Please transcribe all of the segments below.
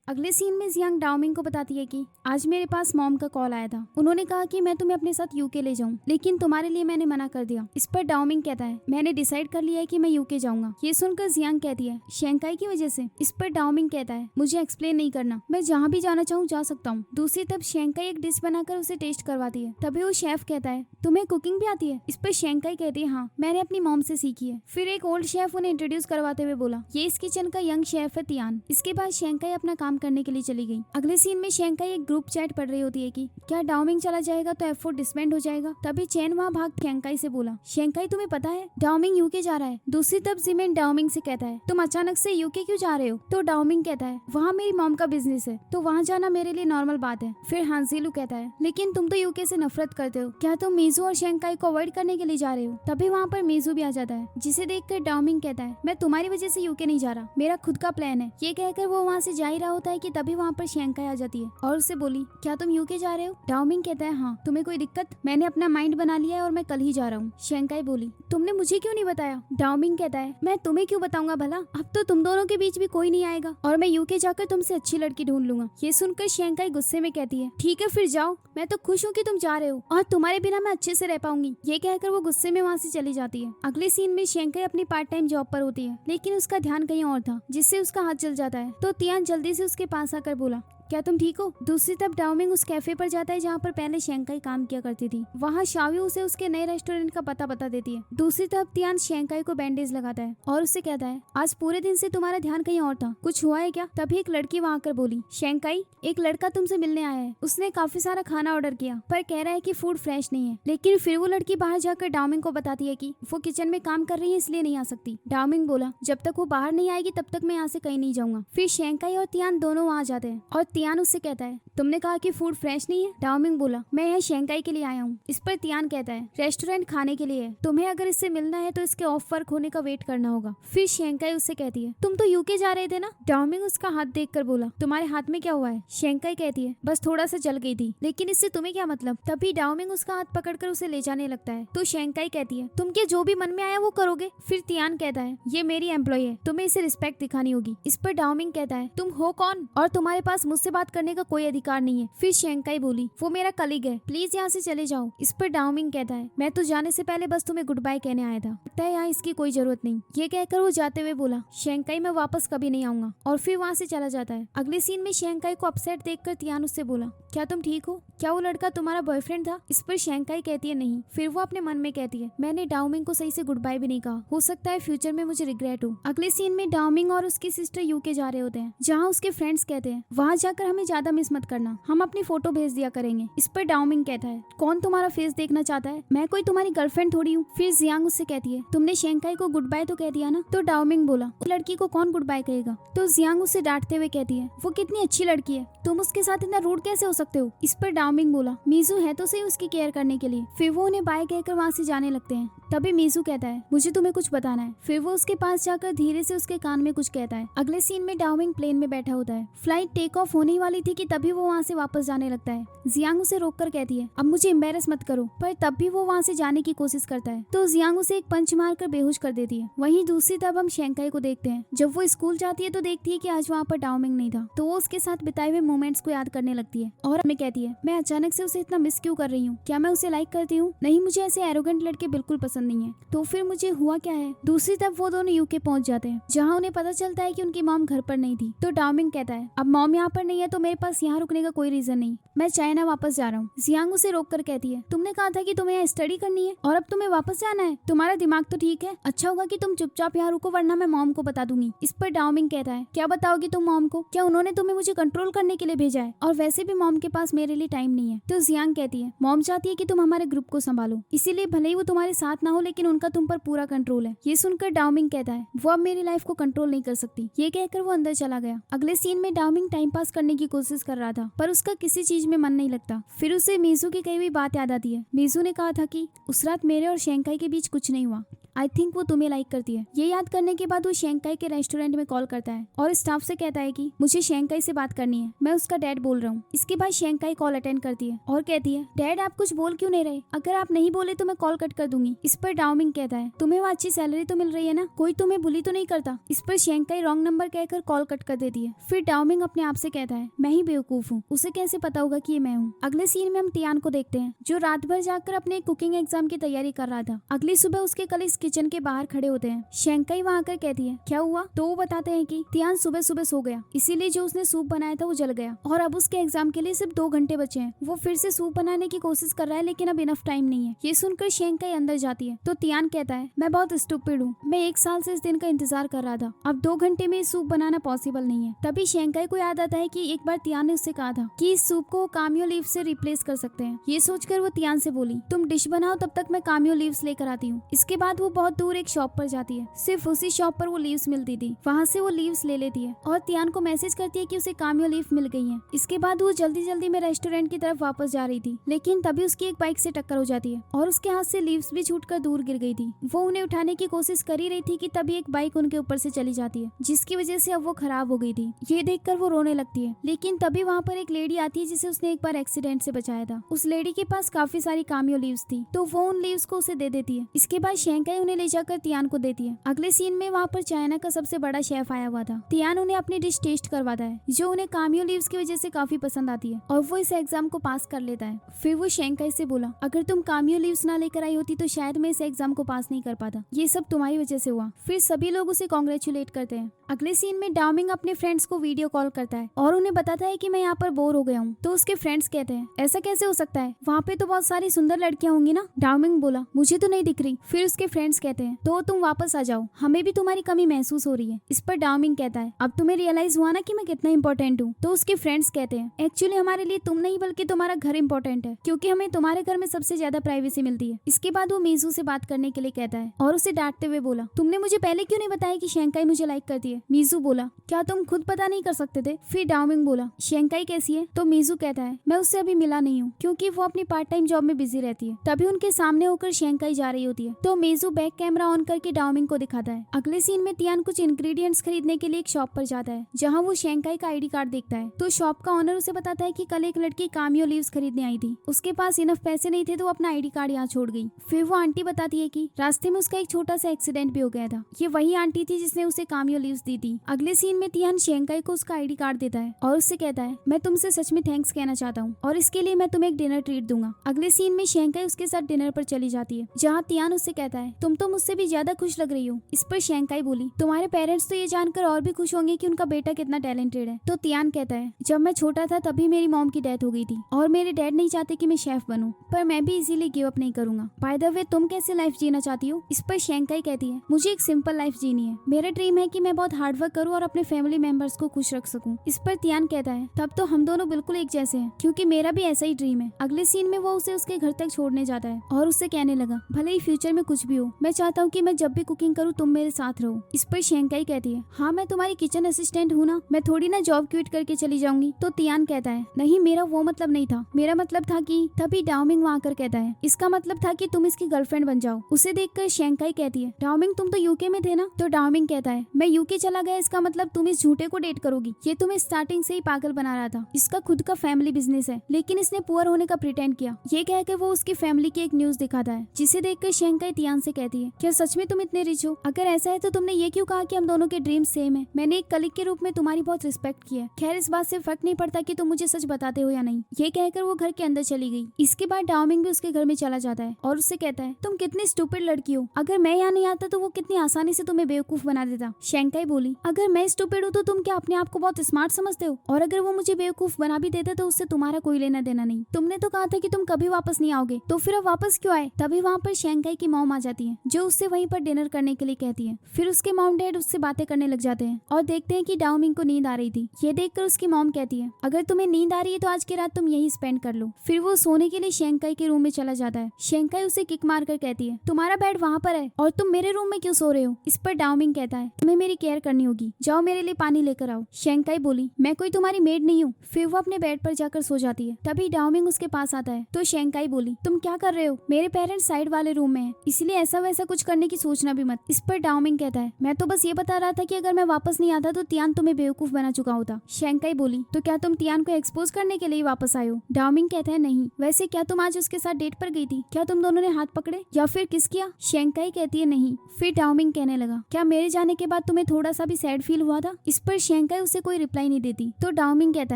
अगले सीन में जियांग डाओमिंग को बताती है कि आज मेरे पास मॉम का कॉल आया था। उन्होंने कहा कि मैं तुम्हें अपने साथ यूके ले जाऊं, लेकिन तुम्हारे लिए मैंने मना कर दिया। इस पर डाओमिंग कहता है मैंने डिसाइड कर लिया है कि मैं यूके जाऊंगा। ये सुनकर जियांग कहती है शेंकाई की वजह से। इस पर डाओमिंग कहता है मुझे एक्सप्लेन नहीं करना, मैं जहाँ भी जाना चाहूँ जा सकता हूँ। दूसरी तरफ शेंकाई एक डिश बनाकर उसे टेस्ट करवाती है। तभी वो शेफ कहता है तुम्हें कुकिंग भी आती है? इस पर शेंकाई कहती है हाँ, मैंने अपनी मॉम से सीखी है। फिर एक ओल्ड शेफ उन्हें इंट्रोड्यूस करवाते हुए बोला ये इस किचन का यंग शेफ है तियान। इसके बाद शेंकाई अपना काम करने के लिए चली गई। अगले सीन में शेंकाई एक ग्रुप चैट पढ़ रही होती है कि क्या डाओमिंग चला जाएगा तो एफर्ट डिसबैंड हो जाएगा। तभी चैन वहाँ भाग शेंकाई से बोला शेंकाई तुम्हें पता है डाओमिंग यूके जा रहा है। दूसरी तरफ जिमेन डाओमिंग से कहता है तुम अचानक से यूके क्यों जा रहे हो? तो डाओमिंग कहता है वहाँ मेरी मॉम का बिजनेस है तो वहाँ जाना मेरे लिए नॉर्मल बात है। फिर हांजीलू कहता है लेकिन तुम तो यूके से नफरत करते हो, क्या तुम मीजू और शेंकाई को अवॉइड करने के लिए जा रहे हो? तभी वहाँ पर मीजू भी आ जाता है, जिसे देखकर डाओमिंग कहता है मैं तुम्हारी वजह से यूके नहीं जा रहा, मेरा खुद का प्लान है। ये कहकर वो वहाँ से जा ही रहा होता है कि तभी वहाँ पर शेंकाई आ जाती है और उससे बोली क्या तुम यूके जा रहे हो? डाओमिंग कहता है हाँ, तुम्हें कोई दिक्कत? मैंने अपना माइंड बना लिया है और मैं कल ही जा रहा हूँ। शेंकाई बोली तुमने मुझे क्यों नहीं बताया? डाओमिंग कहता है मैं तुम्हें क्यों बताऊंगा भला, अब तो तुम दोनों के बीच भी कोई नहीं आएगा और मैं यूके जाकर तुमसे अच्छी लड़की ढूंढ लूंगा। ये सुनकर शेंकाई गुस्से में कहती है ठीक है फिर जाओ, मैं तो खुश हूँ कि तुम जा रहे हो और तुम्हारे बिना मैं अच्छे से रह पाऊंगी। ये कहकर वो गुस्से में वहाँ से चली जाती है। अगले सीन में शेंकाई अपनी पार्ट टाइम जॉब पर होती है, लेकिन उसका ध्यान कहीं और था, जिससे उसका हाथ जल जाता है। तो तियान जल्दी से उसके पास आकर बोला क्या तुम ठीक हो? दूसरी तरफ डाओमिंग उस कैफे पर जाता है जहाँ पर पहले शेंकाई काम किया करती थी। वहाँ शावी उसे उसके नए रेस्टोरेंट का पता बता देती है। दूसरी तरफ तियान शेंकाई को बैंडेज लगाता है और उससे कहता है आज पूरे दिन से तुम्हारा ध्यान कहीं और था, कुछ हुआ है क्या? तभी एक लड़की वहाँ आकर बोली शेंकाई एक लड़का तुमसे मिलने आया है, उसने काफी सारा खाना ऑर्डर किया पर कह रहा है कि फूड फ्रेश नहीं है। लेकिन फिर वो लड़की बाहर जाकर डाओमिंग को बताती है कि वो किचन में काम कर रही है इसलिए नहीं आ सकती। डाओमिंग बोला जब तक वो बाहर नहीं आएगी तब तक मैं यहाँ से कहीं नहीं जाऊंगा। फिर शेंकाई और तियान दोनों वहाँ जाते हैं और तियान उससे कहता है तुमने कहा कि फूड फ्रेश नहीं है। डाओमिंग बोला मैं यहाँ शेंकाई के लिए आया हूँ। इस पर तियान कहता है रेस्टोरेंट खाने के लिए है, तुम्हें अगर इससे मिलना है तो इसके ऑफ वर्क होने का वेट करना होगा। फिर शेंकाई उससे कहती है तुम तो यूके जा रहे थे ना? डाओमिंग उसका हाथ देखकर बोला तुम्हारे हाथ में क्या हुआ है? शेंकाई कहती है बस थोड़ा सा जल गई थी, लेकिन इससे तुम्हें क्या मतलब? तभी डाओमिंग उसका हाथ पकड़कर उसे ले जाने लगता है। तो शेंकाई कहती है तुम क्या जो भी मन में आया वो करोगे? फिर तियान कहता है ये मेरी एम्प्लॉय है, तुम्हें इसे रिस्पेक्ट दिखानी होगी। इस पर डाओमिंग कहता है तुम हो कौन और तुम्हारे पास मुझसे बात करने का कोई अधिकार नहीं है। फिर शेंकाई बोली वो मेरा कलीग है, प्लीज यहाँ से चले जाओ। इस पर डाओमिंग कहता है मैं तो जाने से पहले बस तुम्हें गुड बाय कहने आया था, लगता है यहाँ इसकी कोई जरूरत नहीं। ये कहकर वो जाते हुए बोला शेंकाई मैं वापस कभी नहीं आऊंगा और फिर वहाँ से चला जाता है। अगले सीन में शेंकाई को अपसेट देखकर तियान उससे बोला क्या तुम ठीक हो? क्या वो लड़का तुम्हारा बॉयफ्रेंड था? इस पर शेंकाई कहती है नहीं। फिर वो अपने मन में कहती है मैंने डाओमिंग को सही से गुड बाय भी नहीं कहा, हो सकता है फ्यूचर में मुझे रिग्रेट हो। अगले सीन में डाओमिंग और उसकी सिस्टर यूके जा रहे होते हैं, जहाँ उसके फ्रेंड्स कहते हैं वहाँ जाकर हमें ज्यादा मिस मत करना, हम अपनी फोटो भेज दिया करेंगे। इस पर डाओमिंग कहता है कौन तुम्हारा फेस देखना चाहता है, मैं कोई तुम्हारी गर्लफ्रेंड थोड़ी हूँ। फिर जियांग उससे कहती है तुमने शेंकाई को गुड बाय तो कह दिया ना? तो डाओमिंग बोला उस लड़की को कौन गुड बाय कहेगा? तो जियांग उसे डांटते हुए कहती है वो कितनी अच्छी लड़की है, तुम उसके साथ इतना रूड कैसे हो सकते हो? इस पर डाओमिंग बोला मीजू है तो सही उसकी केयर करने के लिए। फिर वो उन्हें बाय कहकर वहाँ से जाने लगते हैं। तभी मीजू कहता है मुझे तुम्हें कुछ बताना है। फिर वो उसके पास जाकर धीरे से उसके कान में कुछ कहता है। अगले सीन में डाओमिंग प्लेन में बैठा होता है, फ्लाइट टेक ऑफ होने वाली थी कि तभी वो वहाँ से वापस जाने लगता है। जियांग उसे रोककर कहती है अब मुझे एम्बेरस मत करो, पर तब भी वो वहाँ से जाने की कोशिश करता है। तो जियांग उसे एक पंच मारकर बेहोश कर देती है। वहीं दूसरी तरफ हम शेंकाई को देखते हैं, जब वो स्कूल जाती है तो देखती है कि आज वहाँ पर डाओमिंग नहीं था, तो वो उसके साथ बिताए हुए मोमेंट्स को याद करने लगती है और हमें कहती है मैं अचानक से उसे इतना मिस क्यों कर रही हूँ, क्या मैं उसे लाइक करती हूँ? नहीं, मुझे ऐसे एरोगेंट लड़के बिल्कुल पसंद नहीं है। तो फिर मुझे हुआ क्या है? दूसरी तरफ वो दोनों यूके पहुंच जाते हैं, जहाँ उन्हें पता चलता है कि उनकी मॉम घर पर नहीं थी। तो डाओमिंग कहता है अब मॉम यहाँ पर नहीं है तो मेरे पास यहाँ रुकने का कोई रीजन नहीं, मैं चाइना वापस जा रहा हूँ। जियांग उसे रोक कर कहती है तुमने कहा था कि तुम्हें यहाँ स्टडी करनी है और अब तुम्हें वापस जाना है, तुम्हारा दिमाग तो ठीक है, अच्छा होगा कि तुम चुपचाप यहाँ रुको वरना मैं मॉम को बता दूंगी। इस पर डाओमिंग कहता है क्या बताओगी तुम मॉम को? क्या उन्होंने तुम्हें मुझे कंट्रोल करने के लिए भेजा है? और वैसे भी मॉम के पास मेरे लिए टाइम नहीं है। तो जियांग कहती है मॉम चाहती है कि तुम हमारे ग्रुप को संभालो, इसीलिए भले ही वो तुम्हारे साथ ना हो लेकिन उनका तुम पर पूरा कंट्रोल है। ये सुनकर डाओमिंग कहता है वो अब मेरी लाइफ को कंट्रोल नहीं कर सकती। ये कहकर वो अंदर चला गया। अगले सीन में डाओमिंग टाइम पास करने की कोशिश कर रहा था, पर उसका किसी चीज में मन नहीं लगता। फिर उसे मीजू की कही हुई बात याद आती है। मीजू ने कहा था कि उस रात मेरे और शेंकाई के बीच कुछ नहीं हुआ। आई थिंक वो तुम्हें लाइक करती है। ये याद करने के बाद वो शेंकाई के रेस्टोरेंट में कॉल करता है और स्टाफ से कहता है कि मुझे शेंकाई से बात करनी है, मैं उसका डैड बोल रहा हूँ। इसके बाद शेंकाई कॉल अटेंड करती है और कहती है डैड आप कुछ बोल क्यों नहीं रहे, अगर आप नहीं बोले तो मैं कॉल कट कर दूंगी। इस पर डाओमिंग कहता है तुम्हें वो अच्छी सैलरी तो मिल रही है ना, कोई तुम्हें बुली तो नहीं करता। इस पर शेंकाई रॉन्ग नंबर कहकर कॉल कट कर देती है। फिर डाओमिंग अपने आप से कहता है मैं ही बेवकूफ हूँ, उसे कैसे पता होगा कि ये मैं हूँ। अगले सीन में हम तियान को देखते हैं जो रात भर जाकर अपने कुकिंग एग्जाम की तैयारी कर रहा था। अगली सुबह उसके कलीग्स किचन के बाहर खड़े होते हैं। शेंकाई वहाँ आकर कहती है क्या हुआ, तो वो बताते हैं कि तियान सुबह सुबह सो गया, इसीलिए जो उसने सूप बनाया था वो जल गया और अब उसके एग्जाम के लिए सिर्फ 2 घंटे बचे हैं। वो फिर से सूप बनाने की कोशिश कर रहा है लेकिन अब इनफ टाइम नहीं है। ये सुनकर शेंकाई अंदर जाती है तो तियान कहता है मैं बहुत स्टूपिड हूँ, मैं 1 साल से इस दिन का इंतजार कर रहा था, अब 2 घंटे में सूप बनाना पॉसिबल नहीं है। तभी शेंकाई को याद आता है कि एक बार तियान ने उससे कहा था कि इस सूप को कामियो लीव से रिप्लेस कर सकते हैं। ये सोचकर वो तियान से बोली तुम डिश बनाओ तब तक मैं कामियो लीव्स लेकर आती हूँ। इसके बाद वो बहुत दूर एक शॉप पर जाती है, सिर्फ उसी शॉप पर वो लीव्स मिलती थी, वहाँ से वो लीव्स ले लेती है और तियान को मैसेज करती है कि उसे कामियो लीव मिल गई है। इसके बाद वो जल्दी जल्दी में रेस्टोरेंट की तरफ वापस जा रही थी लेकिन तभी उसकी एक बाइक से टक्कर हो जाती है और उसके हाथ से लीव्स भी छूटकर दूर गिर गई थी। वो उन्हें उठाने की कोशिश कर ही रही थी कि तभी एक बाइक उनके ऊपर से चली जाती है जिसकी वजह से अब वो खराब हो गई थी। ये देखकर वो रोने लगती है लेकिन तभी वहाँ पर एक लेडी आती है जिसे उसने एक बार एक्सीडेंट से बचाया था। उस लेडी के पास काफी सारी कामियो लीव्स थी तो वो उन लीव्स को उसे दे देती है। इसके बाद शेंकाई उन्हें ले जाकर तियान को देती है। अगले सीन में वहाँ पर चाइना का सबसे बड़ा शेफ आया हुआ था। तियान उन्हें अपनी डिश टेस्ट करवाता है जो उन्हें कामियो लीव्स की वजह से काफी पसंद आती है और वो इस एग्जाम को पास कर लेता है। फिर वो शेंकाई से बोला अगर तुम कामियो लीव्स ना लेकर आई होती तो शायद मैं इस एग्जाम को पास नहीं कर पाता, ये सब तुम्हारी वजह से हुआ। फिर सभी लोग उसे कॉन्ग्रेचुलेट करते हैं। अगले सीन में डाओमिंग अपने फ्रेंड्स को वीडियो कॉल करता है और उन्हें बताता है कि मैं यहाँ पर बोर हो गया हूँ। तो उसके फ्रेंड्स कहते हैं ऐसा कैसे हो सकता है, वहाँ पे तो बहुत सारी सुंदर लड़कियां होंगी ना। डाओमिंग बोला मुझे तो नहीं दिख रही। फिर उसके फ्रेंड्स कहते हैं तो तुम वापस आ जाओ, हमें भी तुम्हारी कमी महसूस हो रही है। इस पर डाओमिंग कहता है अब तुम्हें रियलाइज हुआ ना कि मैं कितना इंपॉर्टेंट हूँ। तो उसके फ्रेंड्स कहते हैं एक्चुअली हमारे लिए तुम नहीं बल्कि तुम्हारा घर इंपॉर्टेंट है क्योंकि हमें तुम्हारे घर में सबसे ज्यादा प्राइवेसी मिलती है। इसके बाद वो मीजू से बात करने के लिए कहता है और उसे डांटते हुए बोला तुमने मुझे पहले क्यों नहीं बताया कि शेंकाई मुझे लाइक करती है। मीजू बोला क्या तुम खुद पता नहीं कर सकते थे। फिर डाओमिंग बोला शेंकाई कैसी है। तो मीजू कहता है मैं उससे अभी मिला नहीं हूँ क्योंकि वो अपनी पार्ट टाइम जॉब में बिजी रहती है। तभी उनके सामने होकर शेंकाई जा रही होती है तो मीजू बैक कैमरा ऑन करके डाओमिंग को दिखाता है। अगले सीन में तियान कुछ इंग्रेडिएंट्स खरीदने के लिए एक शॉप पर जाता है जहाँ वो शेंकाई का आईडी कार्ड देखता है। तो शॉप का ऑनर उसे बताता है कि कल एक लड़की कामियो लीव्स खरीदने आई थी, उसके पास इनफ पैसे नहीं थे तो अपना आईडी कार्ड यहाँ छोड़ गई। फिर वो आंटी बताती है कि रास्ते में उसका एक छोटा सा एक्सीडेंट भी हो गया था, ये वही आंटी थी जिसने उसे कामियो लीव्स दी थी। अगले सीन में तियान शेंकाई को उसका आईडी कार्ड देता है और उससे कहता है मैं तुमसे सच में थैंक्स कहना चाहता हूँ और इसके लिए मैं तुम्हें एक डिनर ट्रीट दूंगा। अगले सीन में शेंकाई उसके साथ डिनर पर चली जाती है जहाँ तियान उससे कहता है तुम तो मुझसे भी ज्यादा खुश लग रही हो। इस पर शेंकाई बोली तुम्हारे पेरेंट्स तो ये जानकर और भी खुश होंगे कि उनका बेटा कितना टैलेंटेड है। तो तियान कहता है जब मैं छोटा था तभी मेरी मॉम की डेथ हो गई थी और मेरे डैड नहीं चाहते कि मैं शेफ बनूं, पर मैं भी इजीली गिव अप नहीं करूंगा। बाय द वे तुम कैसे लाइफ जीना चाहती हो। इस पर शेंकाई कहती है मुझे एक सिंपल लाइफ जीनी है, मेरा ड्रीम है कि मैं बहुत हार्ड वर्क करूँ और अपने फैमिली मेंबर्स को खुश रख सकूं। इस पर तियान कहता है तब तो हम दोनों बिल्कुल एक जैसे हैं क्योंकि मेरा भी ऐसा ही ड्रीम है। अगले सीन में वो उसे उसके घर तक छोड़ने जाता है और उससे कहने लगा भले ही फ्यूचर में कुछ भी हो मैं चाहता हूँ कि मैं जब भी कुकिंग करूँ तुम मेरे साथ रहो। इस पर शेंकाई कहती है हाँ मैं तुम्हारी किचन असिस्टेंट हूँ ना, मैं थोड़ी ना जॉब क्विट करके चली जाऊंगी। तो तियान कहता है नहीं मेरा वो मतलब नहीं था, मेरा मतलब था कि तभी डाओमिंग वहाँ आकर कहता है इसका मतलब था कि तुम इसकी गर्लफ्रेंड बन जाओ। उसे देखकर शेंकाई कहती है डाओमिंग तुम तो यूके में थे ना। तो डाओमिंग कहता है मैं यूके चला गया इसका मतलब तुम इस झूठे को डेट करोगी, ये तुम्हें स्टार्टिंग से ही पागल बना रहा था, इसका खुद का फैमिली बिजनेस है लेकिन इसने पुअर होने का प्रिटेंड किया। ये कहकर वो उसकी फैमिली की एक न्यूज दिखाता है जिसे देखकर शेंकाई तियान से कहती है क्या सच में तुम इतने रिच हो, अगर ऐसा है तो तुमने ये क्यों कहा कि हम दोनों के ड्रीम सेम है। मैंने एक कलीग के रूप में तुम्हारी बहुत रिस्पेक्ट की है, खैर इस बात से फर्क नहीं पड़ता कि तुम मुझे सच बताते हो या नहीं। ये कहकर वो घर के अंदर चली गई। इसके बाद डाओमिंग भी उसके घर में चला जाता है और उससे कहता है तुम कितनी स्टूपिड लड़की हो, अगर मैं यहाँ नहीं आता तो वो कितनी आसानी से तुम्हें बेवकूफ बना देता। शेंकाई बोली अगर मैं स्टूपिड हूँ तो तुम क्या अपने आप को बहुत स्मार्ट समझते हो, और अगर वो मुझे बेवकूफ बना भी देता तो उससे तुम्हारा कोई लेना देना नहीं, तुमने तो कहा था कि तुम कभी वापस नहीं आओगे तो फिर अब वापस क्यों आए। तभी वहाँ पर शेंकाई की मॉम आ जाती है जो उससे वहीं पर डिनर करने के लिए कहती है। फिर उसके मॉम डैड उससे बातें करने लग जाते हैं और देखते हैं कि डाओमिंग को नींद आ रही थी। ये देखकर उसकी मॉम कहती है अगर तुम्हें नींद आ रही है तो आज की रात तुम यही स्पेंड कर लो। फिर वो सोने के लिए शेंकाई के रूम में चला जाता है। शेंकाई उसे किक मार कर कहती है तुम्हारा बेड वहाँ पर है और तुम मेरे रूम में क्यों सो रहे हो। इस पर डाओमिंग कहता है तुम्हें मेरी केयर करनी होगी, जाओ मेरे लिए पानी लेकर आओ। शेंकाई बोली मैं कोई तुम्हारी मेड नहीं हूँ। फिर वो अपने बेड पर जाकर सो जाती है। तभी डाओमिंग उसके पास आता है तो शेंकाई बोली तुम क्या कर रहे हो, मेरे पेरेंट्स साइड वाले रूम में है इसलिए ऐसा वैसा कुछ करने की सोचना भी मत। इस पर डाओमिंग कहता है मैं तो बस ये बता रहा था कि अगर मैं वापस नहीं आता तो तियान तुम्हें बेवकूफ बना चुका होता। शेंकाई बोली तो क्या तुम तियान को एक्सपोज करने के लिए वापस आए हो? डाओमिंग कहता है नहीं। वैसे क्या तुम आज उसके साथ डेट पर गई थी? क्या तुम दोनों ने हाथ पकड़े या फिर किस किया? शेंकाई कहती है नहीं। फिर डाओमिंग कहने लगा क्या मेरे जाने के बाद तुम्हें थोड़ा सा भी सैड फील हुआ था? इस पर शेंकाई उसे कोई रिप्लाई नहीं देती। तो डाओमिंग कहता